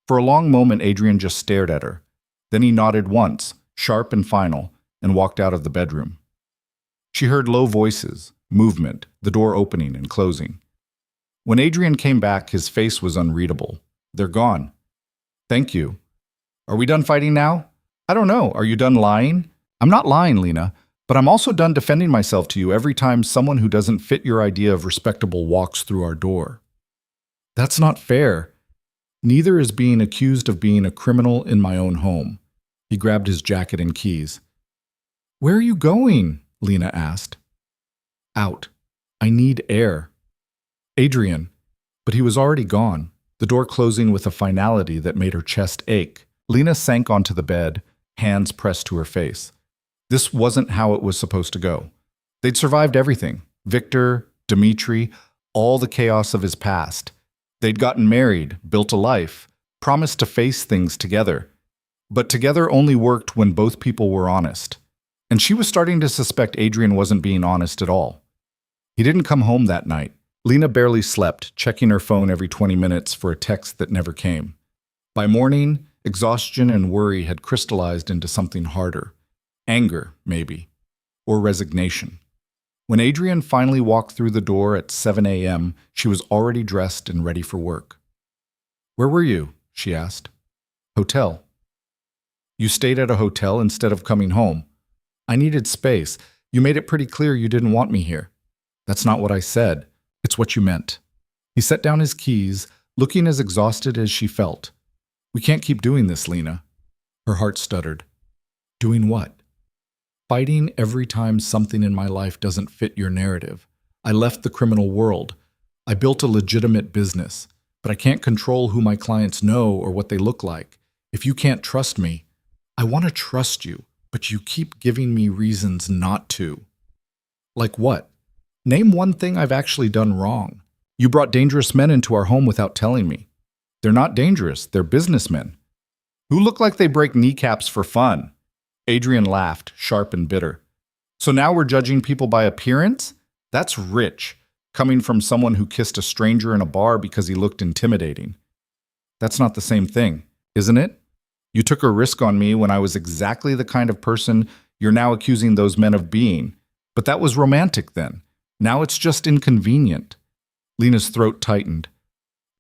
For a long moment, Adrian just stared at her. Then he nodded once, sharp and final, and walked out of the bedroom. She heard low voices, movement, the door opening and closing. When Adrian came back, his face was unreadable. They're gone. Thank you. Are we done fighting now? I don't know. Are you done lying? I'm not lying, Lena, but I'm also done defending myself to you every time someone who doesn't fit your idea of respectable walks through our door. That's not fair. Neither is being accused of being a criminal in my own home. He grabbed his jacket and keys. Where are you going? Lena asked. Out. I need air. Adrian. But he was already gone, the door closing with a finality that made her chest ache. Lena sank onto the bed, hands pressed to her face. This wasn't how it was supposed to go. They'd survived everything. Victor, Dmitri, all the chaos of his past. They'd gotten married, built a life, promised to face things together. But together only worked when both people were honest. And she was starting to suspect Adrian wasn't being honest at all. He didn't come home that night. Lena barely slept, checking her phone every 20 minutes for a text that never came. By morning, exhaustion and worry had crystallized into something harder. Anger, maybe. Or resignation. When Adrian finally walked through the door at 7 a.m., she was already dressed and ready for work. Where were you? She asked. Hotel. You stayed at a hotel instead of coming home. I needed space. You made it pretty clear you didn't want me here. That's not what I said. It's what you meant. He set down his keys, looking as exhausted as she felt. We can't keep doing this, Lena. Her heart stuttered. Doing what? Fighting every time something in my life doesn't fit your narrative. I left the criminal world. I built a legitimate business, but I can't control who my clients know or what they look like. If you can't trust me, I want to trust you, but you keep giving me reasons not to. Like what? Name one thing I've actually done wrong. You brought dangerous men into our home without telling me. They're not dangerous, they're businessmen. Who look like they break kneecaps for fun. Adrian laughed, sharp and bitter. So now we're judging people by appearance? That's rich, coming from someone who kissed a stranger in a bar because he looked intimidating. That's not the same thing, isn't it? You took a risk on me when I was exactly the kind of person you're now accusing those men of being. But that was romantic then. Now it's just inconvenient. Lena's throat tightened.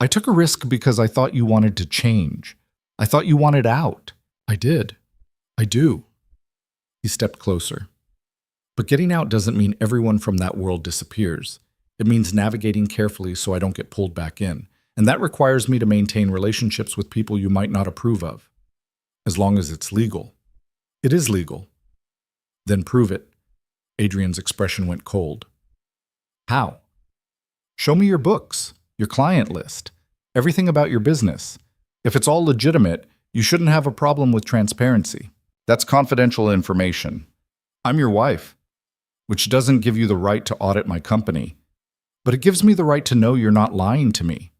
I took a risk because I thought you wanted to change. I thought you wanted out. I did. I do. He stepped closer. But getting out doesn't mean everyone from that world disappears. It means navigating carefully so I don't get pulled back in. And that requires me to maintain relationships with people you might not approve of. As long as it's legal. It is legal. Then prove it. Adrian's expression went cold. How? Show me your books, your client list, everything about your business. If it's all legitimate, you shouldn't have a problem with transparency. That's confidential information. I'm your wife, which doesn't give you the right to audit my company, but it gives me the right to know you're not lying to me.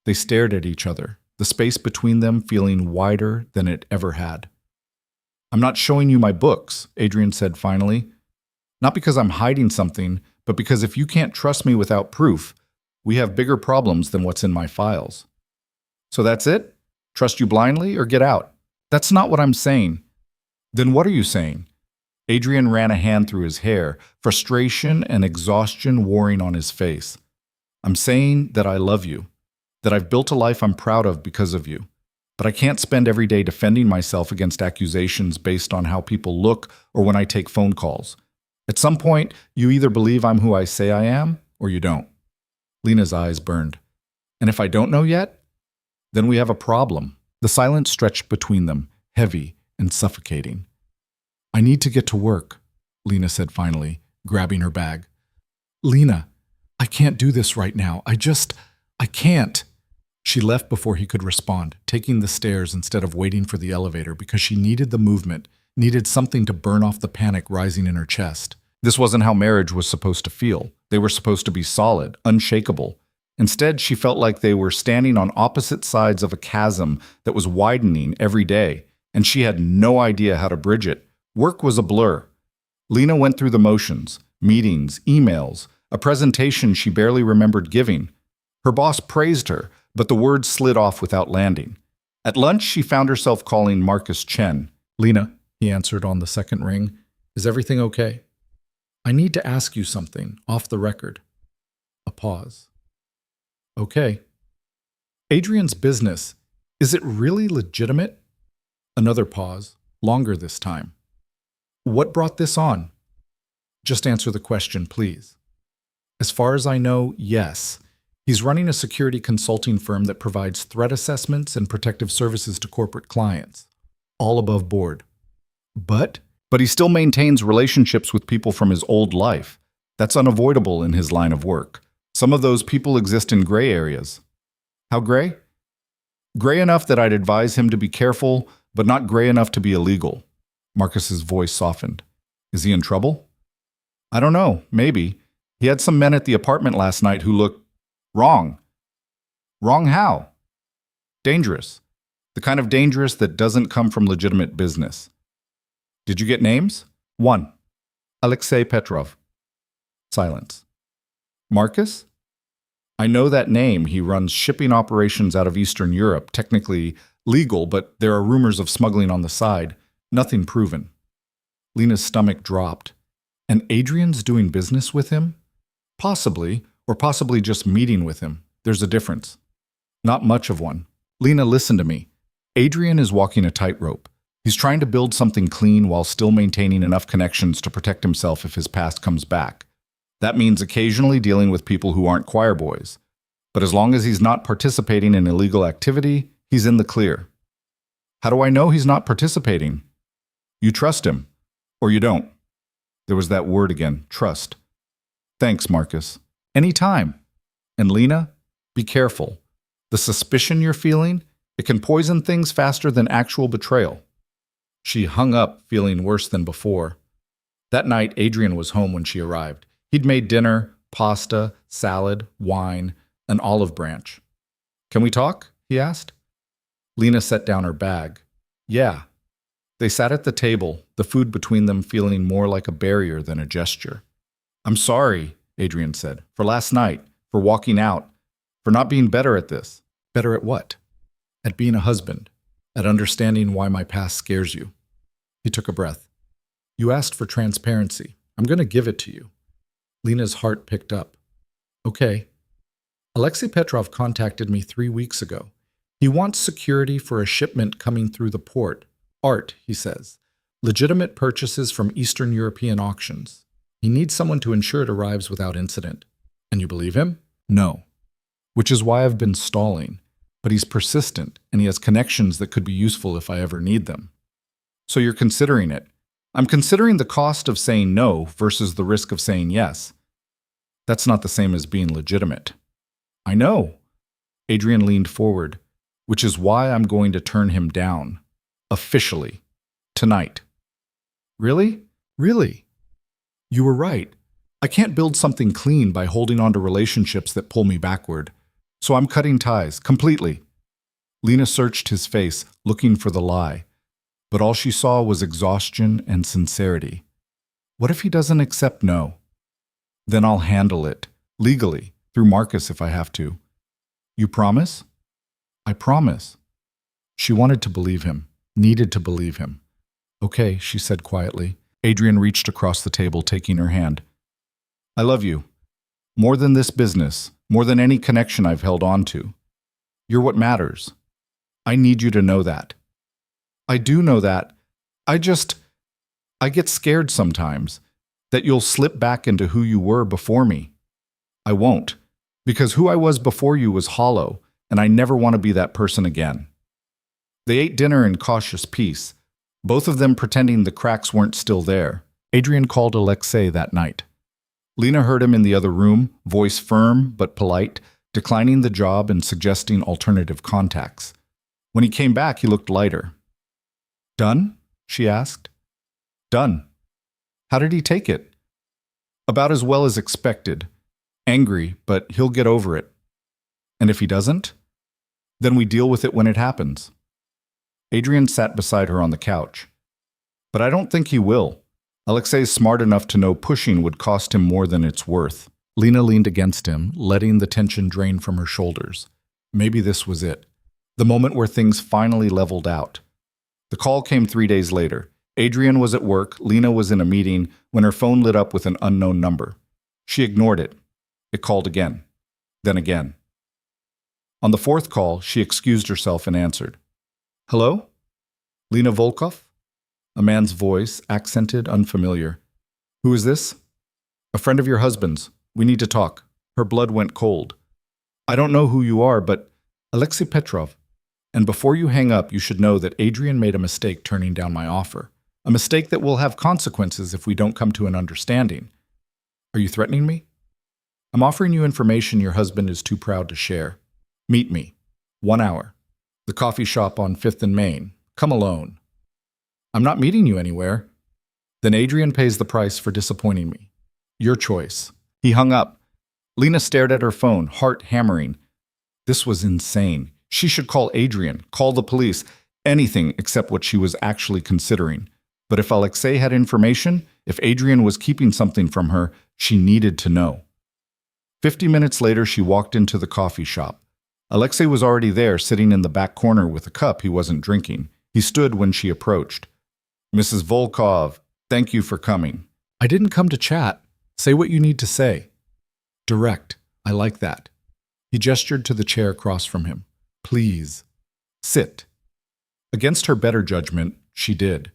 They stared at each other, the space between them feeling wider than it ever had. I'm not showing you my books, Adrian said finally. Not because I'm hiding something, but because if you can't trust me without proof, we have bigger problems than what's in my files. So that's it? Trust you blindly or get out? That's not what I'm saying. Then what are you saying? Adrian ran a hand through his hair, frustration and exhaustion warring on his face. I'm saying that I love you, that I've built a life I'm proud of because of you. But I can't spend every day defending myself against accusations based on how people look or when I take phone calls. At some point, you either believe I'm who I say I am, or you don't. Lena's eyes burned. And if I don't know yet, then we have a problem. The silence stretched between them, heavy and suffocating. I need to get to work, Lena said finally, grabbing her bag. Lena, I can't do this right now. I can't. She left before he could respond, taking the stairs instead of waiting for the elevator because she needed the movement, needed something to burn off the panic rising in her chest. This wasn't how marriage was supposed to feel. They were supposed to be solid, unshakable. Instead, she felt like they were standing on opposite sides of a chasm that was widening every day, and she had no idea how to bridge it. Work was a blur. Lena went through the motions, meetings, emails, a presentation she barely remembered giving. Her boss praised her, but the words slid off without landing. At lunch, she found herself calling Marcus Chen. Lena, he answered on the second ring, is everything okay? I need to ask you something, off the record. A pause. Okay. Adrian's business, is it really legitimate? Another pause, longer this time. What brought this on? Just answer the question, please. As far as I know, yes. He's running a security consulting firm that provides threat assessments and protective services to corporate clients. All above board. But he still maintains relationships with people from his old life. That's unavoidable in his line of work. Some of those people exist in gray areas. How gray? Gray enough that I'd advise him to be careful, but not gray enough to be illegal. Marcus's voice softened. Is he in trouble? I don't know, maybe. He had some men at the apartment last night who looked wrong. Wrong how? Dangerous. The kind of dangerous that doesn't come from legitimate business. Did you get names? 1. Alexei Petrov. Silence. Marcus? I know that name. He runs shipping operations out of Eastern Europe, technically legal, but there are rumors of smuggling on the side. Nothing proven. Lena's stomach dropped. And Adrian's doing business with him? Possibly, or possibly just meeting with him. There's a difference. Not much of one. Lena, listen to me. Adrian is walking a tightrope. He's trying to build something clean while still maintaining enough connections to protect himself if his past comes back. That means occasionally dealing with people who aren't choir boys. But as long as he's not participating in illegal activity, he's in the clear. How do I know he's not participating? You trust him, or you don't. There was that word again, trust. Thanks, Marcus. Anytime. And Lena, be careful. The suspicion you're feeling, it can poison things faster than actual betrayal. She hung up, feeling worse than before. That night, Adrian was home when she arrived. He'd made dinner, pasta, salad, wine, an olive branch. Can we talk? He asked. Lena set down her bag. Yeah. They sat at the table, the food between them feeling more like a barrier than a gesture. I'm sorry, Adrian said, for last night, for walking out, for not being better at this. Better at what? At being a husband, at understanding why my past scares you. He took a breath. You asked for transparency. I'm going to give it to you. Lena's heart picked up. Okay. Alexei Petrov contacted me 3 weeks ago. He wants security for a shipment coming through the port. Art, he says. Legitimate purchases from Eastern European auctions. He needs someone to ensure it arrives without incident. And you believe him? No. Which is why I've been stalling. But he's persistent, and he has connections that could be useful if I ever need them. So you're considering it. I'm considering the cost of saying no versus the risk of saying yes. That's not the same as being legitimate. I know. Adrian leaned forward, which is why I'm going to turn him down. Officially. Tonight. Really? Really? You were right. I can't build something clean by holding on to relationships that pull me backward. So I'm cutting ties, completely. Lena searched his face, looking for the lie. But all she saw was exhaustion and sincerity. What if he doesn't accept no? Then I'll handle it, legally, through Marcus if I have to. You promise? I promise. She wanted to believe him, needed to believe him. Okay, she said quietly. Adrian reached across the table, taking her hand. I love you. More than this business, more than any connection I've held on to. You're what matters. I need you to know that. I do know that. I get scared sometimes that you'll slip back into who you were before me. I won't, because who I was before you was hollow, and I never want to be that person again. They ate dinner in cautious peace, both of them pretending the cracks weren't still there. Adrian called Alexei that night. Lena heard him in the other room, voice firm but polite, declining the job and suggesting alternative contacts. When he came back, he looked lighter. Done? She asked. Done. How did he take it? About as well as expected. Angry, but he'll get over it. And if he doesn't? Then we deal with it when it happens. Adrian sat beside her on the couch. But I don't think he will. Alexei's smart enough to know pushing would cost him more than it's worth. Lena leaned against him, letting the tension drain from her shoulders. Maybe this was it. The moment where things finally leveled out. The call came 3 days later. Adrian was at work, Lena was in a meeting, when her phone lit up with an unknown number. She ignored it. It called again. Then again. On the fourth call, she excused herself and answered. Hello? Lena Volkov? A man's voice, accented, unfamiliar. Who is this? A friend of your husband's. We need to talk. Her blood went cold. I don't know who you are, but Alexei Petrov. And before you hang up, you should know that Adrian made a mistake turning down my offer. A mistake that will have consequences if we don't come to an understanding. Are you threatening me? I'm offering you information your husband is too proud to share. Meet me. 1 hour. The coffee shop on 5th and Main. Come alone. I'm not meeting you anywhere. Then Adrian pays the price for disappointing me. Your choice. He hung up. Lena stared at her phone, heart hammering. This was insane. She should call Adrian, call the police, anything except what she was actually considering. But if Alexei had information, if Adrian was keeping something from her, she needed to know. 50 minutes later, she walked into the coffee shop. Alexei was already there, sitting in the back corner with a cup he wasn't drinking. He stood when she approached. Mrs. Volkov, thank you for coming. I didn't come to chat. Say what you need to say. Direct. I like that. He gestured to the chair across from him. Please. Sit. Against her better judgment, she did.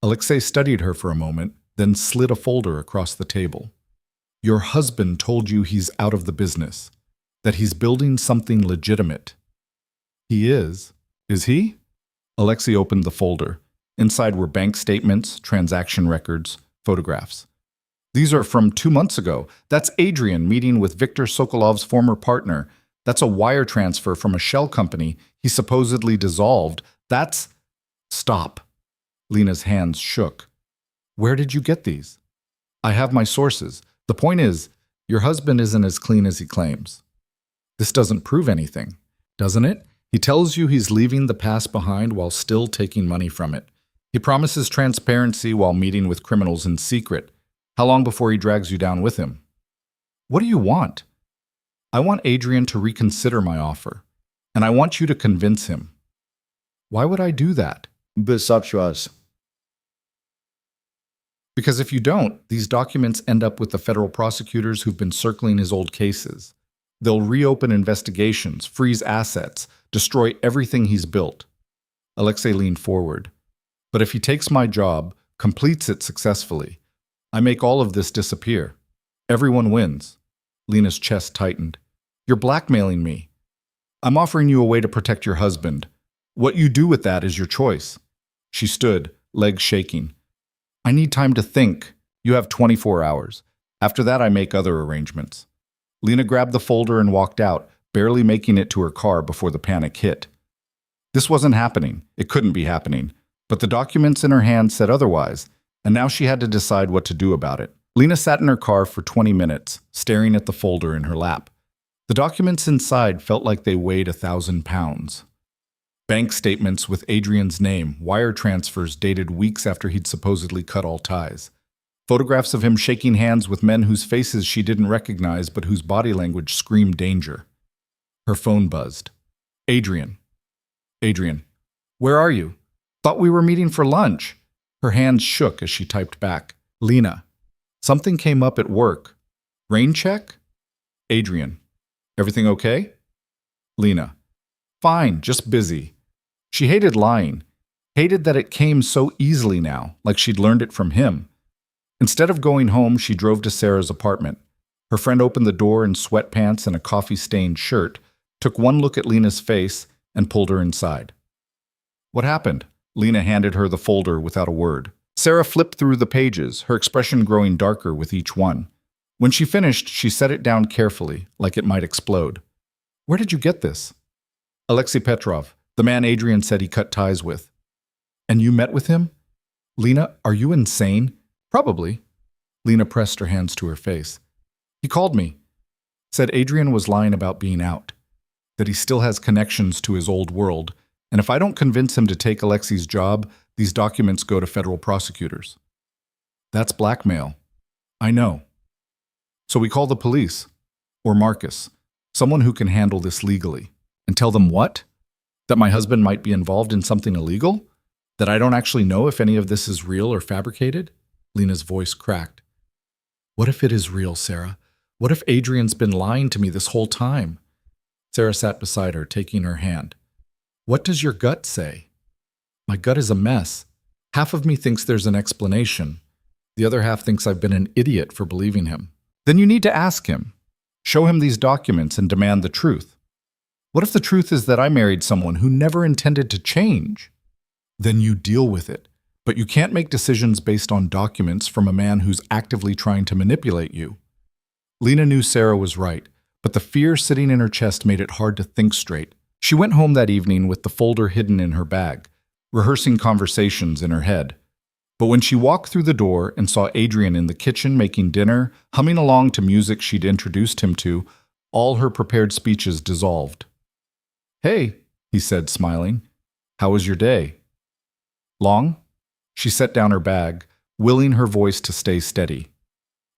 Alexei studied her for a moment, then slid a folder across the table. Your husband told you he's out of the business, that he's building something legitimate. He is. Is he? Alexei opened the folder. Inside were bank statements, transaction records, photographs. These are from 2 months ago. That's Adrian meeting with Viktor Sokolov's former partner. That's a wire transfer from a shell company he supposedly dissolved. That's... Stop. Lena's hands shook. Where did you get these? I have my sources. The point is, your husband isn't as clean as he claims. This doesn't prove anything, doesn't it? He tells you he's leaving the past behind while still taking money from it. He promises transparency while meeting with criminals in secret. How long before he drags you down with him? What do you want? I want Adrian to reconsider my offer, and I want you to convince him. Why would I do that? Because if you don't, these documents end up with the federal prosecutors who've been circling his old cases. They'll reopen investigations, freeze assets, destroy everything he's built. Alexei leaned forward. But if he takes my job, completes it successfully, I make all of this disappear. Everyone wins. Lena's chest tightened. You're blackmailing me. I'm offering you a way to protect your husband. What you do with that is your choice. She stood, legs shaking. I need time to think. You have 24 hours. After that, I make other arrangements. Lena grabbed the folder and walked out, barely making it to her car before the panic hit. This wasn't happening. It couldn't be happening. But the documents in her hand said otherwise, and now she had to decide what to do about it. Lena sat in her car for 20 minutes, staring at the folder in her lap. The documents inside felt like they weighed 1,000 pounds. Bank statements with Adrian's name, wire transfers dated weeks after he'd supposedly cut all ties. Photographs of him shaking hands with men whose faces she didn't recognize but whose body language screamed danger. Her phone buzzed. Adrian. Adrian. Where are you? Thought we were meeting for lunch. Her hands shook as she typed back. Lena. Something came up at work. Rain check? Adrian. Everything okay? Lena. Fine, just busy. She hated lying. Hated that it came so easily now, like she'd learned it from him. Instead of going home, she drove to Sarah's apartment. Her friend opened the door in sweatpants and a coffee-stained shirt, took one look at Lena's face, and pulled her inside. What happened? Lena handed her the folder without a word. Sarah flipped through the pages, her expression growing darker with each one. When she finished, she set it down carefully, like it might explode. Where did you get this? Alexei Petrov, the man Adrian said he cut ties with. And you met with him? Lena, are you insane? Probably. Lena pressed her hands to her face. He called me. Said Adrian was lying about being out. That he still has connections to his old world. And if I don't convince him to take Alexei's job, these documents go to federal prosecutors. That's blackmail. I know. So we call the police. Or Marcus. Someone who can handle this legally. And tell them what? That my husband might be involved in something illegal? That I don't actually know if any of this is real or fabricated? Lena's voice cracked. What if it is real, Sarah? What if Adrian's been lying to me this whole time? Sarah sat beside her, taking her hand. What does your gut say? My gut is a mess. Half of me thinks there's an explanation. The other half thinks I've been an idiot for believing him. Then you need to ask him. Show him these documents and demand the truth. What if the truth is that I married someone who never intended to change? Then you deal with it. But you can't make decisions based on documents from a man who's actively trying to manipulate you. Lena knew Sarah was right, but the fear sitting in her chest made it hard to think straight. She went home that evening with the folder hidden in her bag, rehearsing conversations in her head. But when she walked through the door and saw Adrian in the kitchen making dinner, humming along to music she'd introduced him to, all her prepared speeches dissolved. Hey, he said, smiling. How was your day? Long? She set down her bag, willing her voice to stay steady.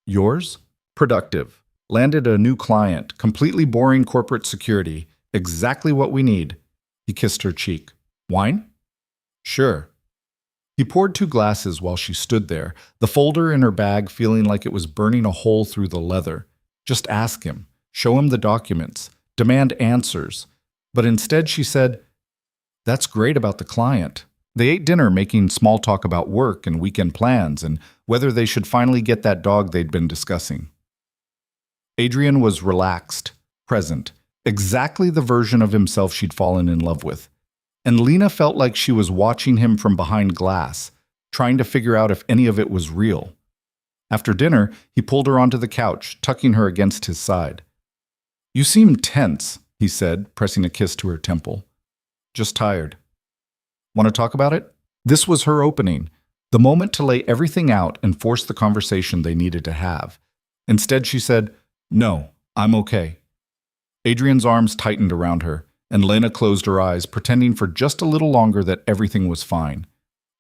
Yours? Productive. Landed a new client, completely boring corporate security, exactly what we need. He kissed her cheek. Wine? Sure. He poured 2 glasses while she stood there, the folder in her bag feeling like it was burning a hole through the leather. Just ask him. Show him the documents. Demand answers. But instead she said, That's great about the client. They ate dinner making small talk about work and weekend plans and whether they should finally get that dog they'd been discussing. Adrian was relaxed, present, exactly the version of himself she'd fallen in love with. And Lena felt like she was watching him from behind glass, trying to figure out if any of it was real. After dinner, he pulled her onto the couch, tucking her against his side. You seem tense, he said, pressing a kiss to her temple. Just tired. Want to talk about it? This was her opening, the moment to lay everything out and force the conversation they needed to have. Instead, she said, No, I'm okay. Adrian's arms tightened around her, and Lena closed her eyes, pretending for just a little longer that everything was fine.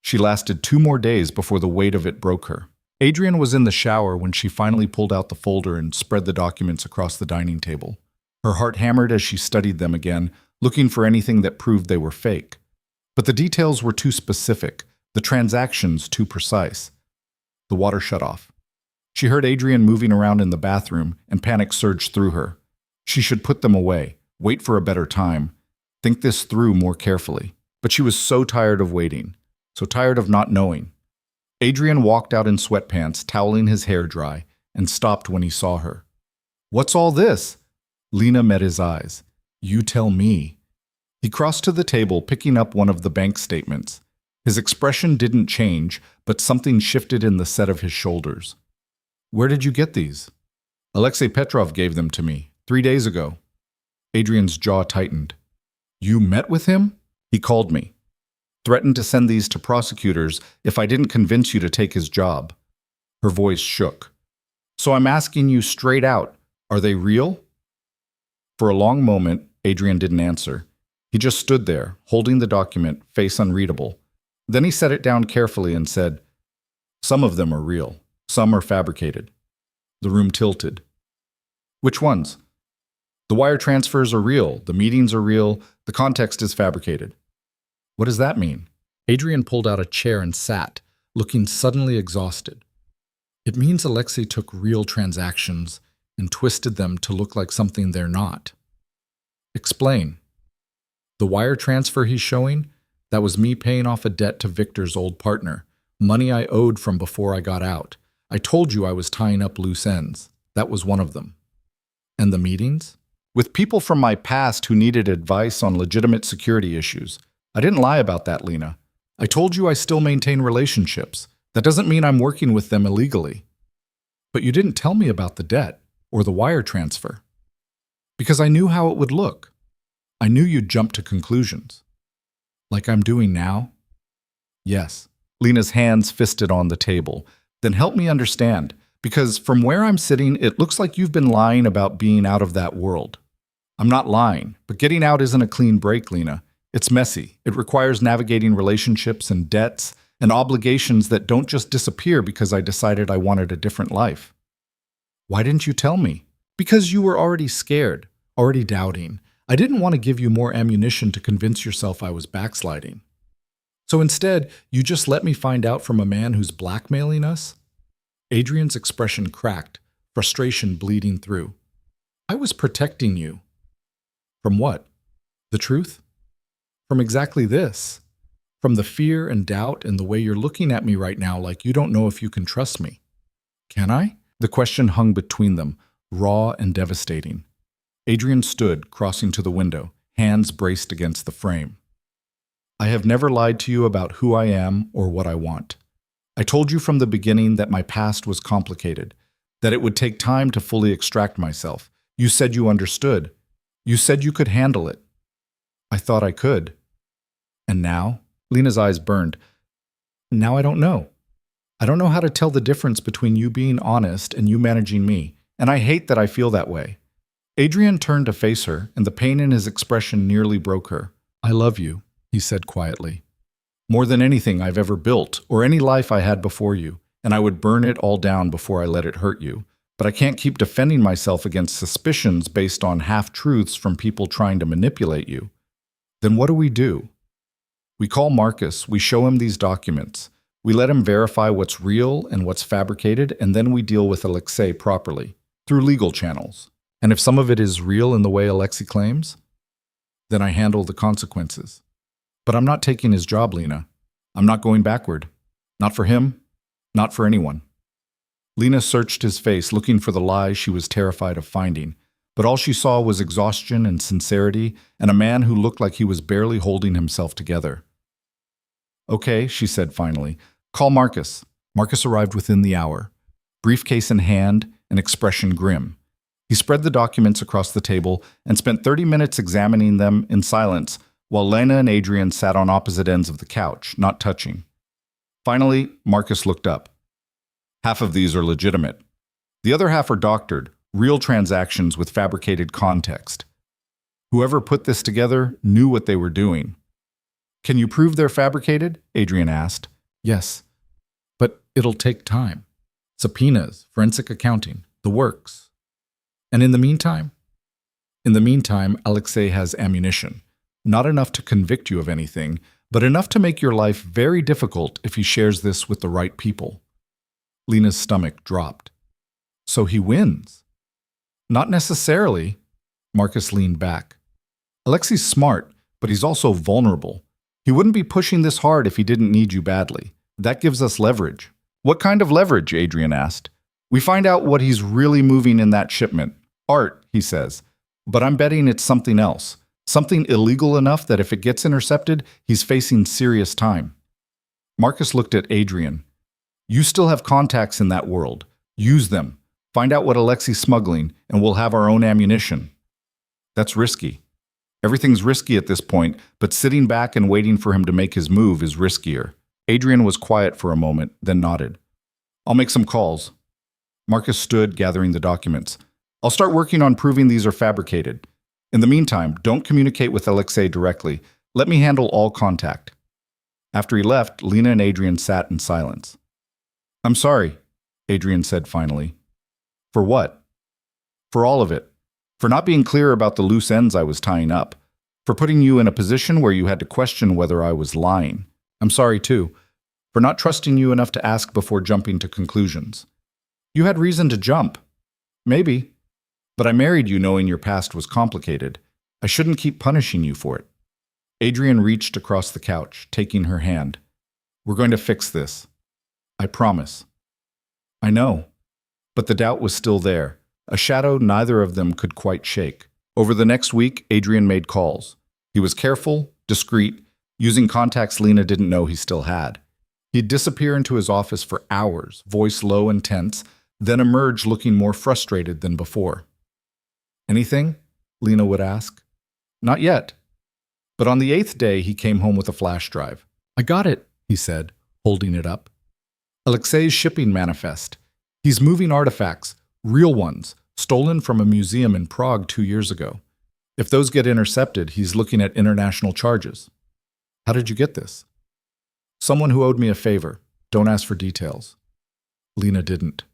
She lasted 2 more days before the weight of it broke her. Adrian was in the shower when she finally pulled out the folder and spread the documents across the dining table. Her heart hammered as she studied them again, looking for anything that proved they were fake. But the details were too specific, the transactions too precise. The water shut off. She heard Adrian moving around in the bathroom, and panic surged through her. She should put them away, wait for a better time, think this through more carefully. But she was so tired of waiting, so tired of not knowing. Adrian walked out in sweatpants, toweling his hair dry, and stopped when he saw her. What's all this? Lena met his eyes. You tell me. He crossed to the table, picking up one of the bank statements. His expression didn't change, but something shifted in the set of his shoulders. Where did you get these? Alexei Petrov gave them to me 3 days ago. Adrian's jaw tightened. You met with him? He called me. Threatened to send these to prosecutors if I didn't convince you to take his job. Her voice shook. So I'm asking you straight out, are they real? For a long moment, Adrian didn't answer. He just stood there, holding the document, face unreadable. Then he set it down carefully and said, Some of them are real, some are fabricated. The room tilted. Which ones? The wire transfers are real, the meetings are real, the context is fabricated. What does that mean? Adrian pulled out a chair and sat, looking suddenly exhausted. It means Alexei took real transactions and twisted them to look like something they're not. Explain. The wire transfer he's showing, that was me paying off a debt to Victor's old partner, money I owed from before I got out. I told you I was tying up loose ends. That was one of them. And the meetings? With people from my past who needed advice on legitimate security issues. I didn't lie about that, Lena. I told you I still maintain relationships. That doesn't mean I'm working with them illegally. But you didn't tell me about the debt or the wire transfer. Because I knew how it would look. I knew you'd jump to conclusions. Like I'm doing now? Yes. Lena's hands fisted on the table. Then help me understand, because from where I'm sitting, it looks like you've been lying about being out of that world. I'm not lying, but getting out isn't a clean break, Lena. It's messy. It requires navigating relationships and debts and obligations that don't just disappear because I decided I wanted a different life. Why didn't you tell me? Because you were already scared, already doubting. I didn't want to give you more ammunition to convince yourself I was backsliding. So instead, you just let me find out from a man who's blackmailing us? Adrian's expression cracked, frustration bleeding through. I was protecting you. From what? The truth? From exactly this. From the fear and doubt and the way you're looking at me right now like you don't know if you can trust me. Can I? The question hung between them, raw and devastating. Adrian stood, crossing to the window, hands braced against the frame. I have never lied to you about who I am or what I want. I told you from the beginning that my past was complicated, that it would take time to fully extract myself. You said you understood. You said you could handle it. I thought I could. And now? Lena's eyes burned. Now I don't know. I don't know how to tell the difference between you being honest and you managing me, and I hate that I feel that way. Adrian turned to face her, and the pain in his expression nearly broke her. I love you, he said quietly. More than anything I've ever built, or any life I had before you, and I would burn it all down before I let it hurt you. But I can't keep defending myself against suspicions based on half-truths from people trying to manipulate you. Then what do? We call Marcus, we show him these documents. We let him verify what's real and what's fabricated, and then we deal with Alexei properly, through legal channels. And if some of it is real in the way Alexei claims, then I handle the consequences. But I'm not taking his job, Lena. I'm not going backward. Not for him, not for anyone. Lena searched his face, looking for the lie she was terrified of finding, but all she saw was exhaustion and sincerity, and a man who looked like he was barely holding himself together. Okay, she said finally. Call Marcus. Marcus arrived within the hour, briefcase in hand, an expression grim. He spread the documents across the table and spent 30 minutes examining them in silence, while Lena and Adrian sat on opposite ends of the couch, not touching. Finally, Marcus looked up. Half of these are legitimate. The other half are doctored, real transactions with fabricated context. Whoever put this together knew what they were doing. Can you prove they're fabricated? Adrian asked. Yes, but it'll take time. Subpoenas, forensic accounting, the works. And in the meantime? In the meantime, Alexei has ammunition. Not enough to convict you of anything, but enough to make your life very difficult if he shares this with the right people. Lena's stomach dropped. So he wins. Not necessarily. Marcus leaned back. Alexei's smart, but he's also vulnerable. He wouldn't be pushing this hard if he didn't need you badly. That gives us leverage. What kind of leverage? Adrian asked. We find out what he's really moving in that shipment. Art, he says. But I'm betting it's something else. Something illegal enough that if it gets intercepted, he's facing serious time. Marcus looked at Adrian. You still have contacts in that world. Use them. Find out what Alexei's smuggling, and we'll have our own ammunition. That's risky. Everything's risky at this point, but sitting back and waiting for him to make his move is riskier. Adrian was quiet for a moment, then nodded. I'll make some calls. Marcus stood, gathering the documents. I'll start working on proving these are fabricated. In the meantime, don't communicate with Alexei directly. Let me handle all contact. After he left, Lena and Adrian sat in silence. I'm sorry, Adrian said finally. For what? For all of it. For not being clear about the loose ends I was tying up. For putting you in a position where you had to question whether I was lying. I'm sorry, too. For not trusting you enough to ask before jumping to conclusions. You had reason to jump. Maybe. But I married you knowing your past was complicated. I shouldn't keep punishing you for it. Adrian reached across the couch, taking her hand. We're going to fix this. I promise. I know. But the doubt was still there, a shadow neither of them could quite shake. Over the next week, Adrian made calls. He was careful, discreet, using contacts Lena didn't know he still had. He'd disappear into his office for hours, voice low and tense, then emerge looking more frustrated than before. Anything? Lena would ask. Not yet. But on the 8th day, he came home with a flash drive. I got it, he said, holding it up. Alexei's shipping manifest. He's moving artifacts, real ones, stolen from a museum in Prague 2 years ago. If those get intercepted, he's looking at international charges. How did you get this? Someone who owed me a favor. Don't ask for details. Lena didn't.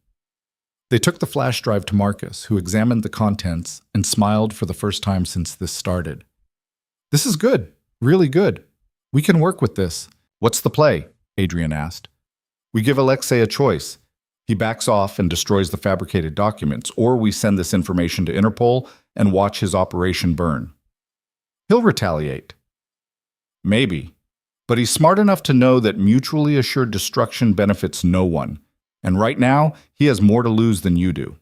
They took the flash drive to Marcus, who examined the contents and smiled for the first time since this started. This is good, really good. We can work with this. What's the play? Adrian asked. We give Alexei a choice. He backs off and destroys the fabricated documents, or we send this information to Interpol and watch his operation burn. He'll retaliate. Maybe. But he's smart enough to know that mutually assured destruction benefits no one. And right now, he has more to lose than you do.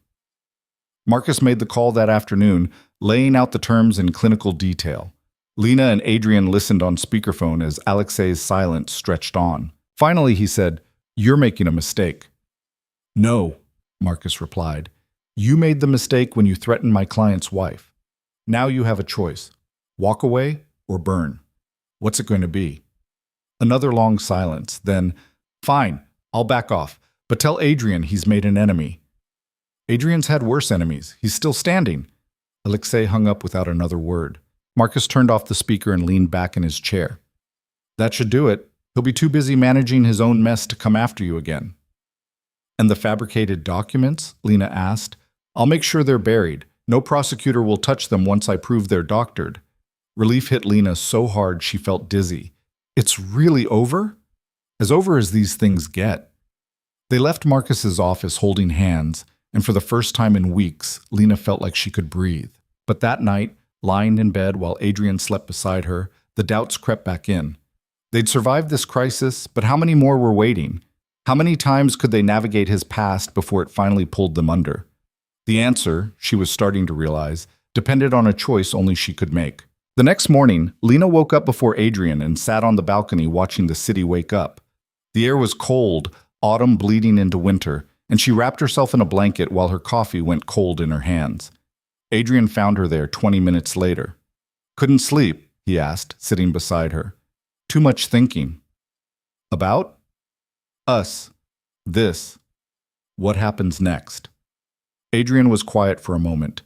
Marcus made the call that afternoon, laying out the terms in clinical detail. Lena and Adrian listened on speakerphone as Alexei's silence stretched on. Finally, he said, You're making a mistake. No, Marcus replied. You made the mistake when you threatened my client's wife. Now you have a choice. Walk away or burn. What's it going to be? Another long silence, then, Fine, I'll back off, but tell Adrian he's made an enemy. Adrian's had worse enemies. He's still standing. Alexei hung up without another word. Marcus turned off the speaker and leaned back in his chair. That should do it. He'll be too busy managing his own mess to come after you again. And the fabricated documents? Lena asked. I'll make sure they're buried. No prosecutor will touch them once I prove they're doctored. Relief hit Lena so hard she felt dizzy. It's really over? As over as these things get. They left Marcus's office holding hands, and for the first time in weeks, Lena felt like she could breathe. But that night, lying in bed while Adrian slept beside her, the doubts crept back in. They'd survived this crisis, but how many more were waiting? How many times could they navigate his past before it finally pulled them under? The answer, she was starting to realize, depended on a choice only she could make. The next morning, Lena woke up before Adrian and sat on the balcony watching the city wake up. The air was cold, autumn bleeding into winter, and she wrapped herself in a blanket while her coffee went cold in her hands. Adrian found her there 20 minutes later. Couldn't sleep, he asked, sitting beside her. Too much thinking. About? Us. This. What happens next? Adrian was quiet for a moment.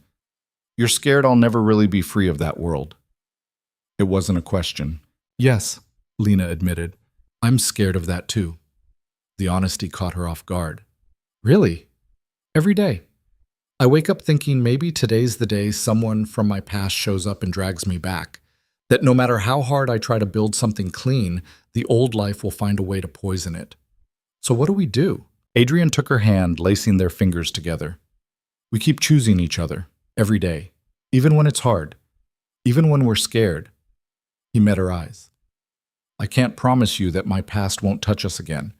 You're scared I'll never really be free of that world. It wasn't a question. Yes, Lena admitted. I'm scared of that too. The honesty caught her off guard. Really? Every day. I wake up thinking maybe today's the day someone from my past shows up and drags me back. That no matter how hard I try to build something clean, the old life will find a way to poison it. So what do we do? Adrian took her hand, lacing their fingers together. We keep choosing each other, every day, even when it's hard, even when we're scared. He met her eyes. I can't promise you that my past won't touch us again,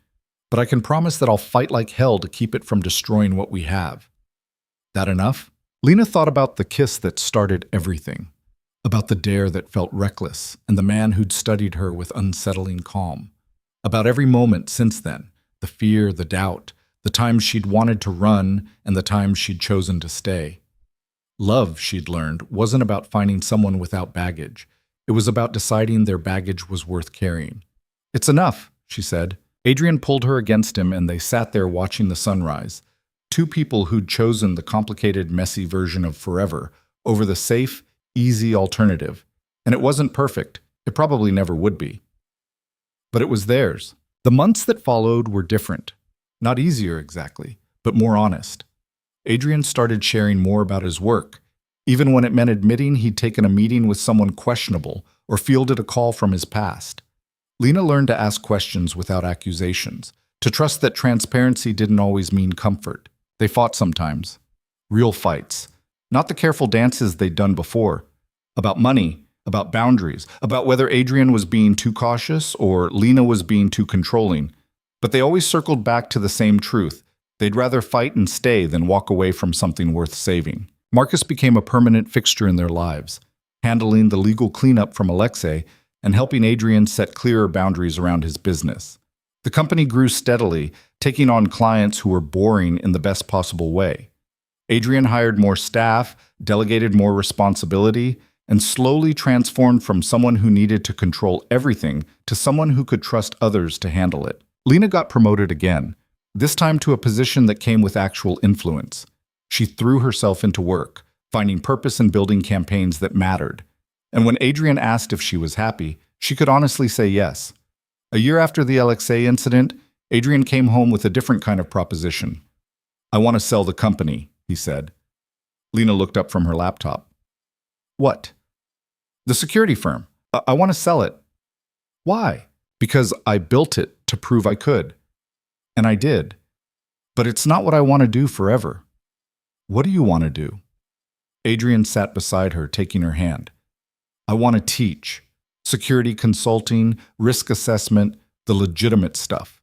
but I can promise that I'll fight like hell to keep it from destroying what we have. That enough? Lena thought about the kiss that started everything, about the dare that felt reckless, and the man who'd studied her with unsettling calm. About every moment since then, the fear, the doubt, the times she'd wanted to run and the times she'd chosen to stay. Love, she'd learned, wasn't about finding someone without baggage. It was about deciding their baggage was worth carrying. "It's enough," she said. Adrian pulled her against him and they sat there watching the sunrise. Two people who'd chosen the complicated, messy version of forever over the safe, easy alternative. And it wasn't perfect. It probably never would be. But it was theirs. The months that followed were different. Not easier exactly, but more honest. Adrian started sharing more about his work, even when it meant admitting he'd taken a meeting with someone questionable or fielded a call from his past. Lena learned to ask questions without accusations, to trust that transparency didn't always mean comfort. They fought sometimes. Real fights. Not the careful dances they'd done before. About money, about boundaries, about whether Adrian was being too cautious or Lena was being too controlling. But they always circled back to the same truth. They'd rather fight and stay than walk away from something worth saving. Marcus became a permanent fixture in their lives, handling the legal cleanup from Alexei and helping Adrian set clearer boundaries around his business. The company grew steadily, taking on clients who were boring in the best possible way. Adrian hired more staff, delegated more responsibility, and slowly transformed from someone who needed to control everything to someone who could trust others to handle it. Lena got promoted again, this time to a position that came with actual influence. She threw herself into work, finding purpose and building campaigns that mattered. And when Adrian asked if she was happy, she could honestly say yes. A year after the Alexei incident, Adrian came home with a different kind of proposition. "I want to sell the company," he said. Lena looked up from her laptop. "What?" "The security firm. I want to sell it." "Why?" "Because I built it to prove I could. And I did. But it's not what I want to do forever." "What do you want to do?" Adrian sat beside her, taking her hand. "I want to teach. Security consulting, risk assessment, the legitimate stuff.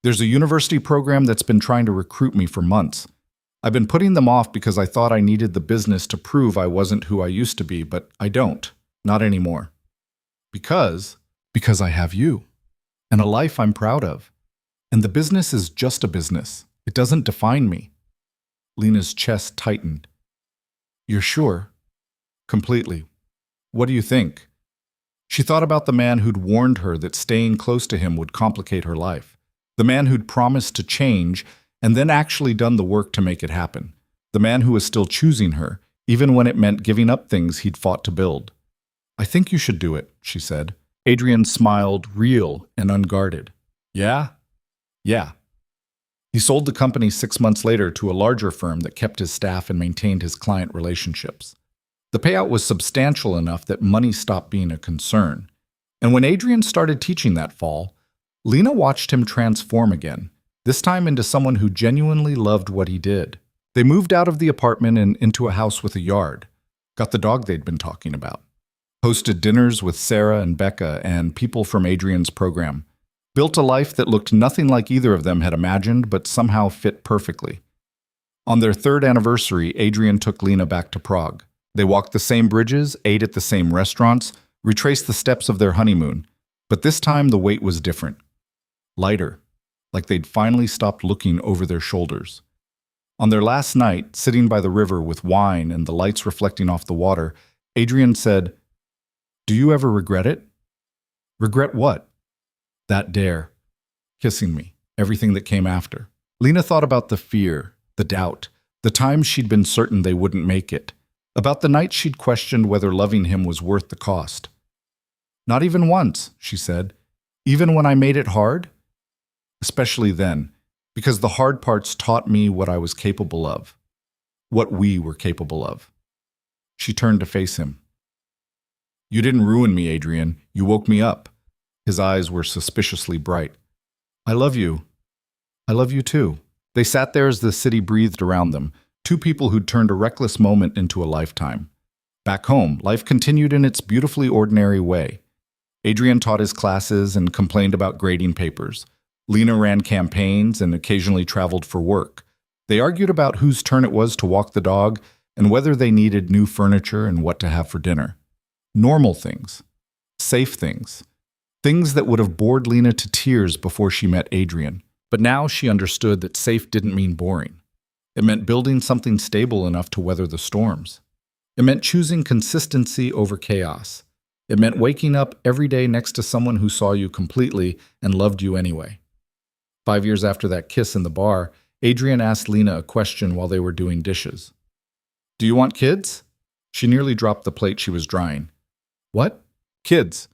There's a university program that's been trying to recruit me for months. I've been putting them off because I thought I needed the business to prove I wasn't who I used to be, but I don't. Not anymore. Because I have you. And a life I'm proud of. And the business is just a business. It doesn't define me." Lena's chest tightened. "You're sure?" "Completely. What do you think?" She thought about the man who'd warned her that staying close to him would complicate her life. The man who'd promised to change and then actually done the work to make it happen. The man who was still choosing her, even when it meant giving up things he'd fought to build. "I think you should do it," she said. Adrian smiled, real and unguarded. "Yeah?" "Yeah." He sold the company 6 months later to a larger firm that kept his staff and maintained his client relationships. The payout was substantial enough that money stopped being a concern. And when Adrian started teaching that fall, Lena watched him transform again, this time into someone who genuinely loved what he did. They moved out of the apartment and into a house with a yard, got the dog they'd been talking about, hosted dinners with Sarah and Becca and people from Adrian's program, built a life that looked nothing like either of them had imagined but somehow fit perfectly. On their 3rd anniversary, Adrian took Lena back to Prague. They walked the same bridges, ate at the same restaurants, retraced the steps of their honeymoon, but this time the weight was different. Lighter, like they'd finally stopped looking over their shoulders. On their last night, sitting by the river with wine and the lights reflecting off the water, Adrian said, "Do you ever regret it?" "Regret what?" "That dare. Kissing me. Everything that came after." Lena thought about the fear, the doubt, the times she'd been certain they wouldn't make it, about the nights she'd questioned whether loving him was worth the cost. "Not even once," she said. "Even when I made it hard?" "Especially then, because the hard parts taught me what I was capable of, what we were capable of." She turned to face him. "You didn't ruin me, Adrian. You woke me up." His eyes were suspiciously bright. "I love you. I love you too." They sat there as the city breathed around them, two people who'd turned a reckless moment into a lifetime. Back home, life continued in its beautifully ordinary way. Adrian taught his classes and complained about grading papers. Lena ran campaigns and occasionally traveled for work. They argued about whose turn it was to walk the dog and whether they needed new furniture and what to have for dinner. Normal things. Safe things. Things that would have bored Lena to tears before she met Adrian. But now she understood that safe didn't mean boring. It meant building something stable enough to weather the storms. It meant choosing consistency over chaos. It meant waking up every day next to someone who saw you completely and loved you anyway. 5 years after that kiss in the bar, Adrian asked Lena a question while they were doing dishes. "Do you want kids?" She nearly dropped the plate she was drying. "What?" "Kids.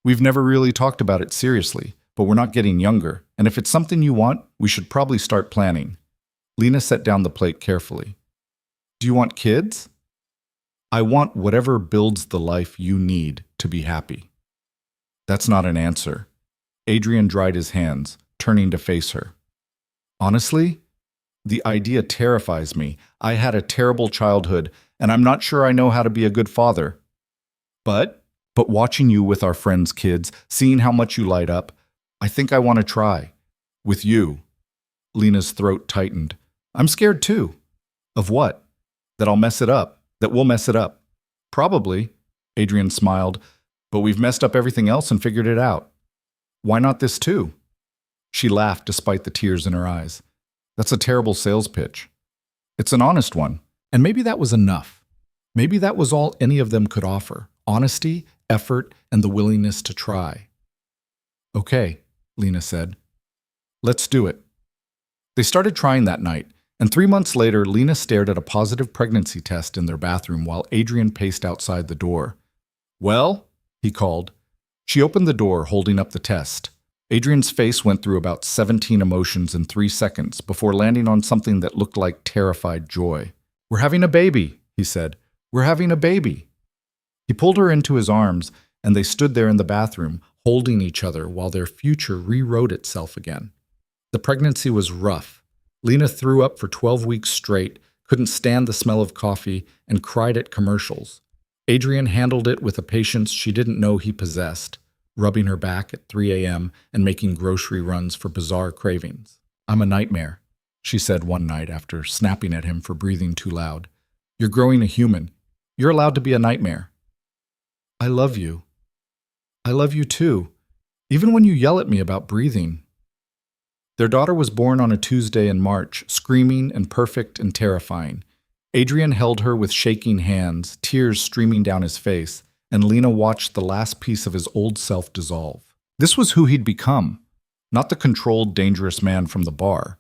We've never really talked about it seriously, but we're not getting younger, and if it's something you want, we should probably start planning." Lena set down the plate carefully. "Do you want kids?" "I want whatever builds the life you need to be happy." That's not an answer. Adrian dried his hands, turning to face her. "Honestly, the idea terrifies me. I had a terrible childhood, and I'm not sure I know how to be a good father. But watching you with our friends' kids, seeing how much you light up, I think I want to try. With you." Lena's throat tightened. "I'm scared too." "Of what?" "That I'll mess it up. That we'll mess it up." "Probably," Adrian smiled, "but we've messed up everything else and figured it out. Why not this too?" She laughed despite the tears in her eyes. "That's a terrible sales pitch." "It's an honest one." And maybe that was enough. Maybe that was all any of them could offer. Honesty, effort, and the willingness to try. "Okay," Lena said. "Let's do it." They started trying that night, and 3 months later, Lena stared at a positive pregnancy test in their bathroom while Adrian paced outside the door. "Well?" he called. She opened the door, holding up the test. Adrian's face went through about 17 emotions in 3 seconds before landing on something that looked like terrified joy. "We're having a baby," he said. "We're having a baby." He pulled her into his arms, and they stood there in the bathroom, holding each other while their future rewrote itself again. The pregnancy was rough. Lena threw up for 12 weeks straight, couldn't stand the smell of coffee, and cried at commercials. Adrian handled it with a patience she didn't know he possessed, rubbing her back at 3 a.m. and making grocery runs for bizarre cravings. "I'm a nightmare," she said one night after snapping at him for breathing too loud. "You're growing a human. You're allowed to be a nightmare." "I love you. I love you too, even when you yell at me about breathing." Their daughter was born on a Tuesday in March, screaming and perfect and terrifying. Adrian held her with shaking hands, tears streaming down his face, and Lena watched the last piece of his old self dissolve. This was who he'd become. Not the controlled, dangerous man from the bar,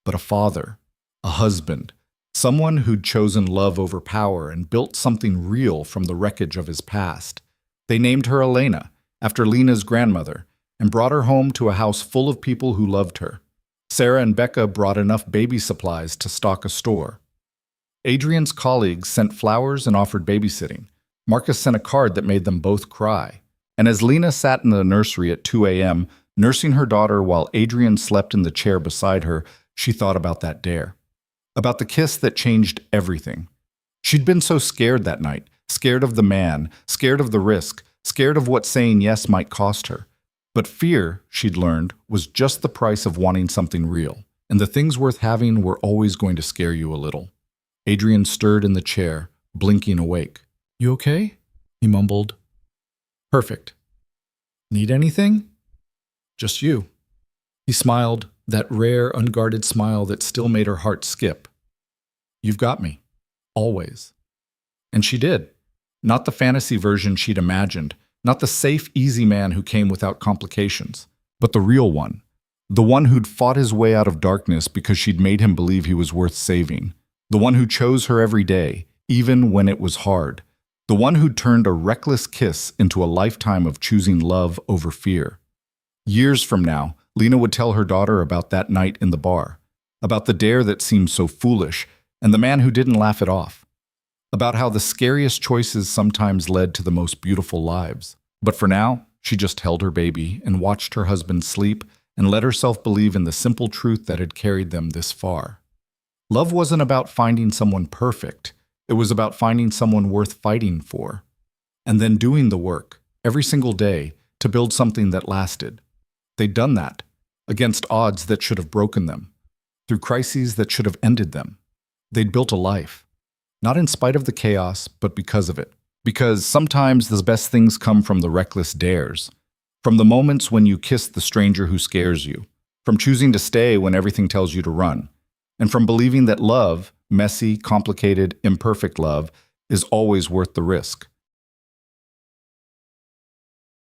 but a father, a husband, someone who'd chosen love over power and built something real from the wreckage of his past. They named her Lena, after Lena's grandmother, and brought her home to a house full of people who loved her. Sarah and Becca brought enough baby supplies to stock a store. Adrian's colleagues sent flowers and offered babysitting. Marcus sent a card that made them both cry. And as Lena sat in the nursery at 2 a.m., nursing her daughter while Adrian slept in the chair beside her, she thought about that dare. About the kiss that changed everything. She'd been so scared that night, scared of the man, scared of the risk, scared of what saying yes might cost her. But fear, she'd learned, was just the price of wanting something real, and the things worth having were always going to scare you a little. Adrian stirred in the chair, blinking awake. "You okay?" he mumbled. "Perfect. Need anything?" "Just you." He smiled, that rare, unguarded smile that still made her heart skip. "You've got me. Always." And she did. Not the fantasy version she'd imagined, not the safe, easy man who came without complications, but the real one. The one who'd fought his way out of darkness because she'd made him believe he was worth saving. The one who chose her every day, even when it was hard. The one who'd turned a reckless kiss into a lifetime of choosing love over fear. Years from now, Lena would tell her daughter about that night in the bar, about the dare that seemed so foolish, and the man who didn't laugh it off. About how the scariest choices sometimes led to the most beautiful lives. But for now, she just held her baby and watched her husband sleep and let herself believe in the simple truth that had carried them this far. Love wasn't about finding someone perfect. It was about finding someone worth fighting for. And then doing the work, every single day, to build something that lasted. They'd done that, against odds that should have broken them, through crises that should have ended them. They'd built a life. Not in spite of the chaos, but because of it. Because sometimes the best things come from the reckless dares, From the moments when you kiss the stranger who scares you, from choosing to stay when everything tells you to run, and from believing that love, messy, complicated, imperfect love, is always worth the risk.